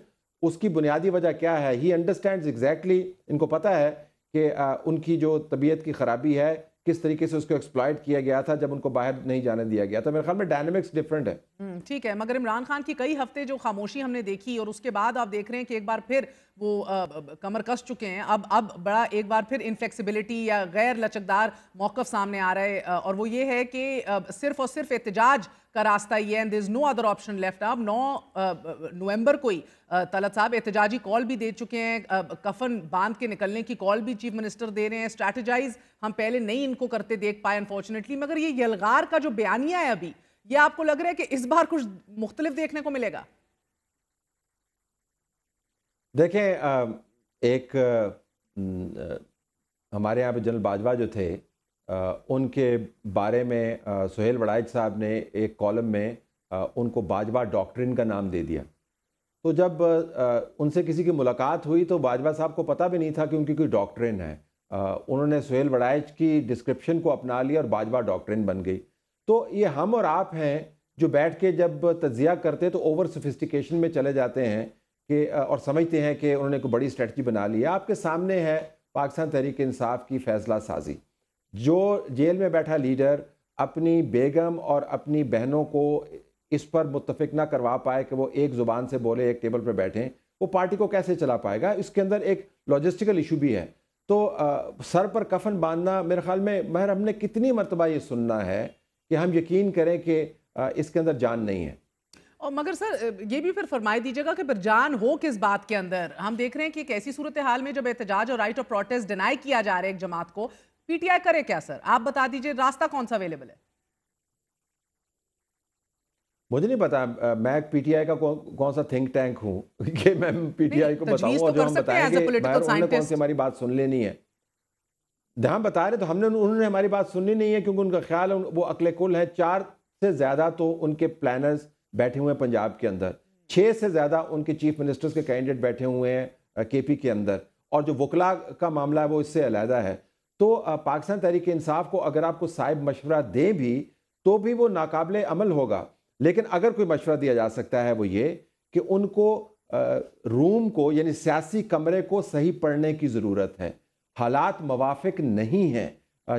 اس کی بنیادی وجہ کیا ہے؟ ہی انڈرسٹینڈز ایگزیکٹلی، ان کو پتا ہے کہ ان کی جو طبیعت کی خرابی ہے کس طریقے سے اس کو ایکسپلائٹ کیا گیا تھا جب ان کو باہر نہیں جانے دیا گیا. تو میرے خیال میں ڈائنامکس ڈیفرنٹ ہے. ٹھیک ہے، مگر عمران خان کی کئی ہفتے جو خاموشی ہم نے دیکھی اور اس کے بعد آپ دیکھ رہے ہیں کہ ایک بار پھر وہ کمر کس چکے ہیں. اب بڑا ایک بار پھر انفلیکسیبلٹی یا غیر لچکدار موقف سامنے آ رہا ہے، اور وہ یہ ہے کہ صرف اور صرف احتجاج کا راستہ یہ ہے. there is no other option left. اب 9 نومبر کو ہی طلعت صاحب احتجاجی کال بھی دے چکے ہیں، کفن باندھ کے نکلنے کی کال بھی چیف منسٹر دے رہے ہیں. اسٹریٹجائز ہم پہلے نہیں ان کو کرتے دیکھ پائے انفارچونیٹلی، مگر یہ یلغار کا جو بیانیہ ہے ابھی، یہ آپ کو لگ رہا ہے کہ اس بار کچھ مختلف دیکھنے کو ملے گا؟ دیکھیں، ایک ہمارے یہاں پہ جنرل باجوہ جو تھے، ان کے بارے میں سہیل وڑائچ صاحب نے ایک کالم میں ان کو باجوہ ڈاکٹرن کا نام دے دیا. تو جب ان سے کسی کی ملاقات ہوئی تو باجوہ صاحب کو پتہ بھی نہیں تھا کہ ان کی کوئی ڈاکٹرن ہے. انہوں نے سہیل وڑائچ کی ڈسکرپشن کو اپنا لیا اور باجوہ ڈاکٹرن بن گئی. تو یہ ہم اور آپ ہیں جو بیٹھ کے جب تجزیہ کرتے تو اوور سوفسٹیکیشن میں چلے جاتے ہیں کہ اور سمجھتے ہیں کہ انہوں نے کوئی بڑی اسٹریٹجی بنا لی ہے. آپ کے سامنے ہے پاکستان تحریک انصاف کی فیصلہ سازی. جو جیل میں بیٹھا لیڈر اپنی بیگم اور اپنی بہنوں کو اس پر متفق نہ کروا پائے کہ وہ ایک زبان سے بولے، ایک ٹیبل پہ بیٹھیں، وہ پارٹی کو کیسے چلا پائے گا؟ اس کے اندر ایک لاجسٹیکل ایشو بھی ہے. تو سر پر کفن باندھنا، میرے خیال میں مہر ہم نے کتنی مرتبہ یہ سننا ہے کہ ہم یقین کریں کہ اس کے اندر جان نہیں ہے. اور مگر سر یہ بھی پھر فرمائی دیجیے گا کہ پھر جان ہو کس بات کے اندر؟ ہم دیکھ رہے ہیں کہ ایک ایسی صورتحال میں جب احتجاج اور رائٹ آف پروٹیسٹ ڈینائی کیا جا رہا ہے ایک جماعت کو، پی ٹی آئی کرے کیا؟ سر آپ بتا دیجئے راستہ کون سا اویلیبل ہے؟ مجھے نہیں پتا، میں پی ٹی آئی کا کون سا تھنک ٹینک ہوں کہ میں پی ٹی آئی کو بتاؤں اور جو ہم بتائیں گے انہوں نے کون سی ہماری بات سن لینی ہے. ہم بتا رہے تو انہوں نے ہماری بات سننی نہیں ہے، کیونکہ ان کا خیال وہ عقل کل ہے. 4 سے زیادہ تو ان کے پلانرز بیٹھے ہوئے ہیں پنجاب کے اندر، 6 سے زیادہ ان کے چیف منسٹرز کے کینڈیڈیٹ بیٹھے ہوئے ہیں کے پی کے اندر، اور جو وکلا کا معاملہ ہے وہ اس سے علیحدہ ہے. تو پاکستان تحریک انصاف کو اگر آپ کو صاحب مشورہ دیں بھی تو بھی وہ ناقابل عمل ہوگا. لیکن اگر کوئی مشورہ دیا جا سکتا ہے وہ یہ کہ ان کو روم کو، یعنی سیاسی کمرے کو صحیح پڑھنے کی ضرورت ہے. حالات موافق نہیں ہیں،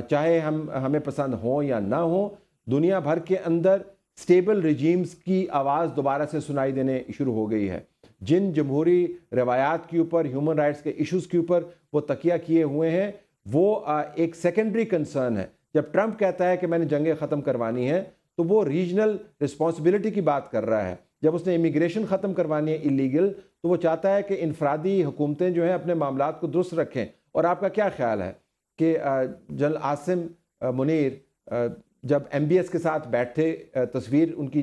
چاہے ہمیں پسند ہوں یا نہ ہوں. دنیا بھر کے اندر سٹیبل ریجیمز کی آواز دوبارہ سے سنائی دینے شروع ہو گئی ہے. جن جمہوری روایات کے اوپر، ہیومن رائٹس کے ایشوز کے اوپر وہ تکیہ کیے ہوئے ہیں، وہ ایک سیکنڈری کنسرن ہے. جب ٹرمپ کہتا ہے کہ میں نے جنگیں ختم کروانی ہیں تو وہ ریجنل رسپانسبلٹی کی بات کر رہا ہے. جب اس نے امیگریشن ختم کروانی ہے اللیگل، تو وہ چاہتا ہے کہ انفرادی حکومتیں جو ہیں اپنے معاملات کو درست رکھیں. اور آپ کا کیا خیال ہے کہ جنرل عاصم منیر جب ایم بی ایس کے ساتھ بیٹھے، تصویر ان کی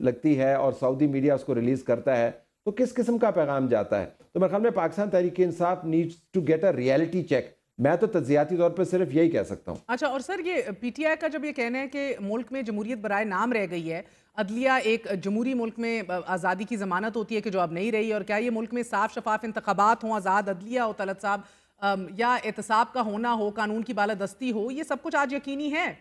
لگتی ہے اور سعودی میڈیا اس کو ریلیز کرتا ہے، تو کس قسم کا پیغام جاتا ہے؟ تو میرے خیال میں Pakistan Tehreek Insaf needs to get a reality check. میں تو تجزیاتی طور پر صرف یہی کہہ سکتا ہوں. اچھا، اور سر یہ پی ٹی آئی کا جب یہ کہنا ہے کہ ملک میں جمہوریت برائے نام رہ گئی ہے، عدلیہ ایک جمہوری ملک میں آزادی کی ضمانت ہوتی ہے کہ جو اب نہیں رہی، اور کیا یہ ملک میں صاف شفاف انتخابات ہوں، آزاد عدلیہ ہو طلعت صاحب، یا احتساب کا ہونا ہو، قانون کی بالادستی ہو، یہ سب کچھ آج یقینی ہے؟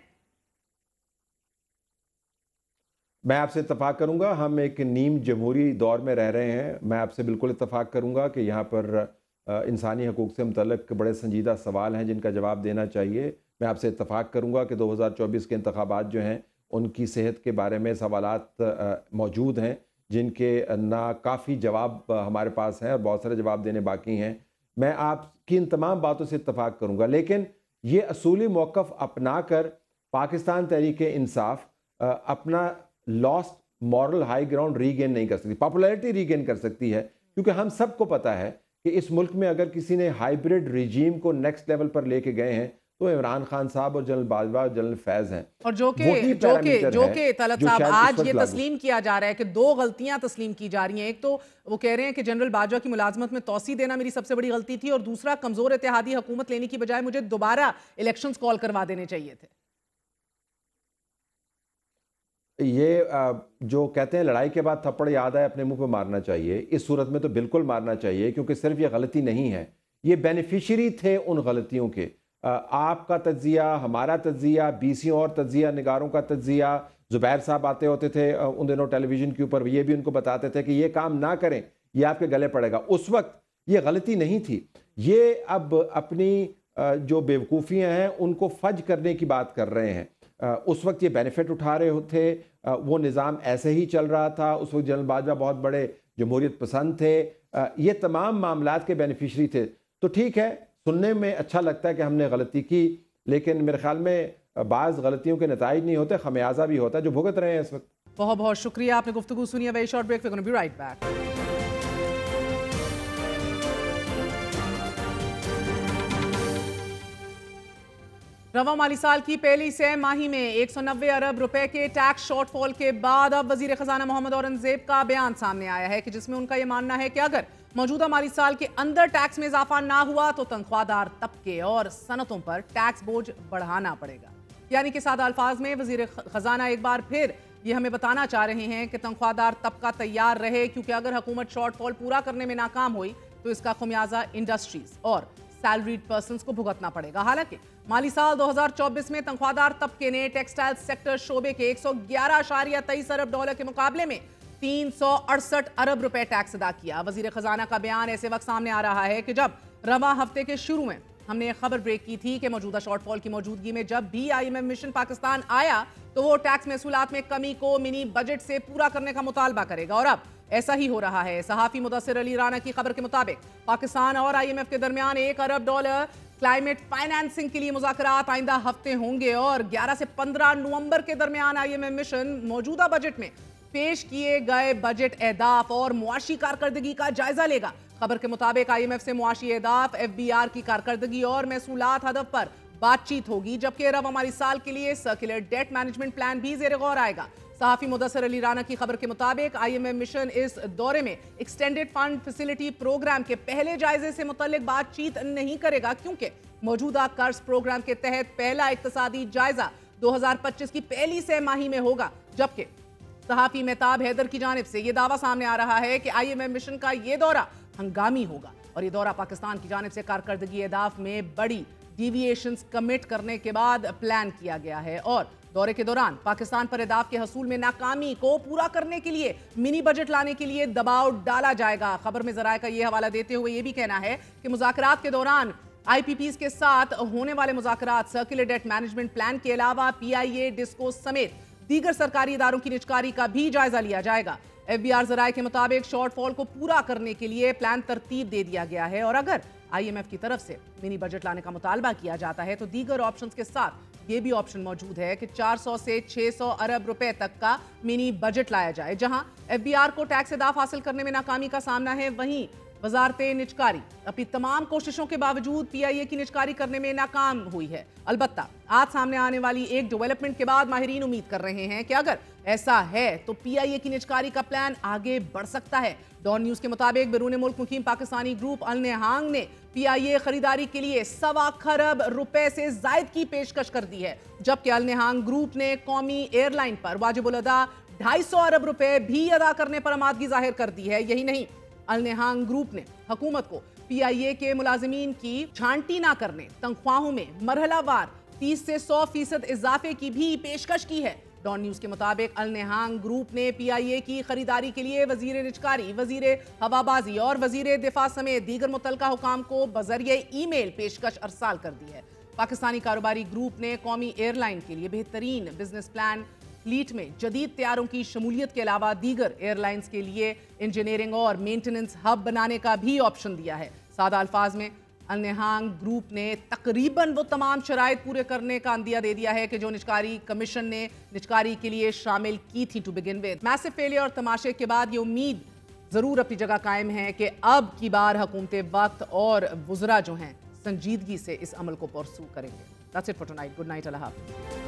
میں آپ سے اتفاق کروں گا، ہم ایک نیم جمہوری دور میں رہ رہے ہیں. میں آپ سے بالکل اتفاق کروں گا کہ یہاں پر انسانی حقوق سے متعلق بڑے سنجیدہ سوال ہیں جن کا جواب دینا چاہیے. میں آپ سے اتفاق کروں گا کہ 2024 کے انتخابات جو ہیں ان کی صحت کے بارے میں سوالات موجود ہیں جن کے ناکافی جواب ہمارے پاس ہیں اور بہت سارے جواب دینے باقی ہیں. میں آپ کی ان تمام باتوں سے اتفاق کروں گا، لیکن یہ اصولی موقف اپنا کر پاکستان تحریک انصاف اپنا لاسٹ مورل ہائی گراؤنڈ ری گین نہیں کر سکتی. پاپولیرٹی ری گین کر سکتی ہے، کیونکہ ہم سب کو پتہ ہے کہ اس ملک میں اگر کسی نے ہائیبریڈ ریجیم کو نیکسٹ لیول پر لے کے گئے ہیں تو عمران خان صاحب اور جنرل باجوہ اور جنرل فیض ہیں. اور جو کہ طلعت صاحب آج یہ تسلیم کیا جا رہا ہے کہ 2 غلطیاں تسلیم کی جا رہی ہیں. ایک تو وہ کہہ رہے ہیں کہ جنرل باجوہ کی ملازمت میں توسیع دینا میری سب سے بڑی غلطی تھی، اور دوسرا کمزور اتحادی حکومت لینے کی بجائے مجھے دوبارہ الیکشنز کال کروا دینے چاہیے تھے. یہ جو کہتے ہیں لڑائی کے بعد تھپڑ یاد آئے اپنے منہ پہ مارنا چاہیے، اس صورت میں تو بالکل مارنا چاہیے، کیونکہ صرف یہ غلطی نہیں ہے، یہ بینیفیشری تھے ان غلطیوں کے. آپ کا تجزیہ، ہمارا تجزیہ، BC اور تجزیہ نگاروں کا تجزیہ، زبیر صاحب آتے ہوتے تھے ان دنوں ٹیلی ویژن کے اوپر، یہ بھی ان کو بتاتے تھے کہ یہ کام نہ کریں، یہ آپ کے گلے پڑے گا. اس وقت یہ غلطی نہیں تھی. یہ اب اپنی جو بیوقوفیاں ہیں ان کو فج کرنے کی بات کر رہے ہیں. اس وقت یہ بینیفٹ اٹھا رہے تھے، وہ نظام ایسے ہی چل رہا تھا. اس وقت جنرل باجوہ بہت بڑے جمہوریت پسند تھے. یہ تمام معاملات کے بینیفیشری تھے. تو ٹھیک ہے، سننے میں اچھا لگتا ہے کہ ہم نے غلطی کی، لیکن میرے خیال میں بعض غلطیوں کے نتائج نہیں ہوتے، خمیازہ بھی ہوتا ہے جو بھگت رہے ہیں اس وقت. بہت بہت شکریہ، آپ نے گفتگو سنی ہے. Very short break, we're going to be right back. رواں مالی سال کی پہلی سہ ماہی میں 190 ارب روپے کے ٹیکس شارٹ فال کے بعد اب وزیر خزانہ محمد اورنگزیب کا بیان سامنے آیا ہے کہ جس میں ان کا یہ ماننا ہے کہ اگر موجودہ مالی سال کے اندر ٹیکس میں اضافہ نہ ہوا تو تنخواہ دار طبقے اور صنعتوں پر ٹیکس بوجھ بڑھانا پڑے گا. یعنی کہ سادہ الفاظ میں وزیر خزانہ ایک بار پھر یہ ہمیں بتانا چاہ رہے ہیں کہ تنخواہ دار طبقہ تیار رہے، کیونکہ اگر حکومت شارٹ فال پورا کرنے میں ناکام ہوئی تو اس کا خمیازہ انڈسٹریز اور سیلریڈ پرسنز کو بھگتنا پڑے گا. حالانکہ مالی سال 2024 میں تنخواہ دار طبقے نے ٹیکسٹائل سیکٹر شعبے کے 111.23 ارب ڈالر کے مقابلے میں 368 ارب روپے ٹیکس ادا کیا. وزیر خزانہ کا بیان ایسے وقت سامنے آ رہا ہے کہ جب رواں ہفتے کے شروع میں ہم نے ایک خبر بریک کی تھی کہ موجودہ شارٹ فال کی موجودگی میں جب بھی IMF مشن پاکستان آیا تو وہ ٹیکس محصولات میں کمی کو منی بجٹ سے پورا کرنے کا مطالبہ کرے گا، اور اب ایسا ہی ہو رہا ہے. صحافی مدثر علی رانا کی خبر کے مطابق پاکستان اور IMF کے درمیان 1 ارب ڈالر کلائمیٹ فائنانسنگ کے لیے مذاکرات آئندہ ہفتے ہوں گے، اور 11 سے 15 نومبر کے درمیان IMF مشن موجودہ بجٹ میں پیش کیے گئے بجٹ اہداف اور معاشی کارکردگی کا جائزہ لے گا. خبر کے مطابق IMF سے معاشی اہداف، FBR کی کارکردگی اور محصولات ہدف پر بات چیت ہوگی، جبکہ رواں مالی سال کے لیے سرکولر ڈیٹ مینجمنٹ پلان بھی زیر غور آئے گا. صحافی مدثر علی رانا کی خبر کے مطابق IMF مشن اس دورے میں ایکسٹینڈڈ فنڈ فیسلٹی پروگرام کے پہلے جائزے سے متعلق بات چیت نہیں کرے گا، کیونکہ موجودہ قرض پروگرام کے تحت پہلا اقتصادی جائزہ 2025 کی پہلی سہ ماہی میں ہوگا. جبکہ صحافی مہتاب حیدر کی جانب سے یہ دعویٰ سامنے آ رہا ہے کہ IMF مشن کا یہ دورہ ہنگامی ہوگا، اور یہ دورہ پاکستان کی جانب سے کارکردگی اہداف میں بڑی ڈیویشنز کمٹ کرنے کے بعد پلان کیا گیا ہے، اور دورے کے دوران پاکستان پر اہداف کے حصول میں ناکامی کو پورا کرنے کے لیے منی بجٹ لانے کے لیے دباؤ ڈالا جائے گا. خبر میں ذرائع کا یہ حوالہ دیتے ہوئے یہ بھی کہنا ہے کہ مذاکرات کے دوران IPPs کے ساتھ ہونے والے مذاکرات سرکولر ڈیٹ مینجمنٹ پلان کے علاوہ PIA ڈسکو سمیت دیگر سرکاری اداروں کی نجکاری کا بھی جائزہ لیا جائے گا. FBR ذرائع کے مطابق شارٹ فال کو پورا کرنے کے لیے پلان ترتیب دے دیا گیا ہے، اور اگر IMF کی طرف سے منی بجٹ لانے کا مطالبہ کیا جاتا ہے تو دیگر آپشنز کے ساتھ یہ بھی آپشن موجود ہے کہ 400 سے 600 ارب روپے تک کا منی بجٹ لایا جائے. جہاں FBR کو ٹیکس اہداف حاصل کرنے میں ناکامی کا سامنا ہے، وہیں وزارت نجکاری اپنی تمام کوششوں کے باوجود PIA کی نجکاری کرنے میں ناکام ہوئی ہے. البتہ آج سامنے آنے والی ایک ڈیولپمنٹ کے بعد ماہرین امید کر رہے ہیں کہ اگر ایسا ہے تو PIA کی نجکاری کا پلان آگے بڑھ سکتا ہے. ڈان نیوز کے مطابق بیرون ملک مقیم پاکستانی گروپ النہانگ نے PIA خریداری کے لیے 1.25 کروڑ روپے سے زائد کی پیشکش کر دی ہے، جبکہ النہانگ گروپ نے قومی ایئر لائن پر واجب الادا 250 ارب روپے بھی ادا کرنے پر آمادگی ظاہر کر دی ہے. یہی نہیں، النہانگ گروپ نے حکومت کو PIA کے ملازمین کی چھانٹی نہ کرنے، تنخواہوں میں مرحلہ وار 30 سے 100% اضافے کی بھی پیشکش کی ہے. ڈان نیوز کے مطابق النہانگ گروپ نے PIA کی خریداری کے لیے وزیر نجکاری، وزیر ہوابازی اور وزیر دفاع سمیت دیگر متعلقہ حکام کو بذریعہ ای میل پیشکش ارسال کر دی ہے. پاکستانی کاروباری گروپ نے قومی ایئر لائن کے لیے بہترین بزنس پلان، فلیٹ میں جدید طیاروں کی شمولیت کے علاوہ دیگر ایئر لائنز کے لیے انجینئرنگ اور مینٹیننس ہب بنانے کا بھی آپشن دیا ہے. سادہ الفاظ میں النہانگ گروپ نے تقریباً وہ تمام شرائط پورے کرنے کا عندیہ دے دیا ہے کہ جو نجکاری کمیشن نے نجکاری کے لیے شامل کی تھی to begin with. Massive failure اور تماشے کے بعد یہ امید ضرور اپنی جگہ قائم ہے کہ اب کی بار حکومت وقت اور وزراء جو ہیں سنجیدگی سے اس عمل کو پرسو کریں گے. That's it for tonight. Good night. Allah Hafiz.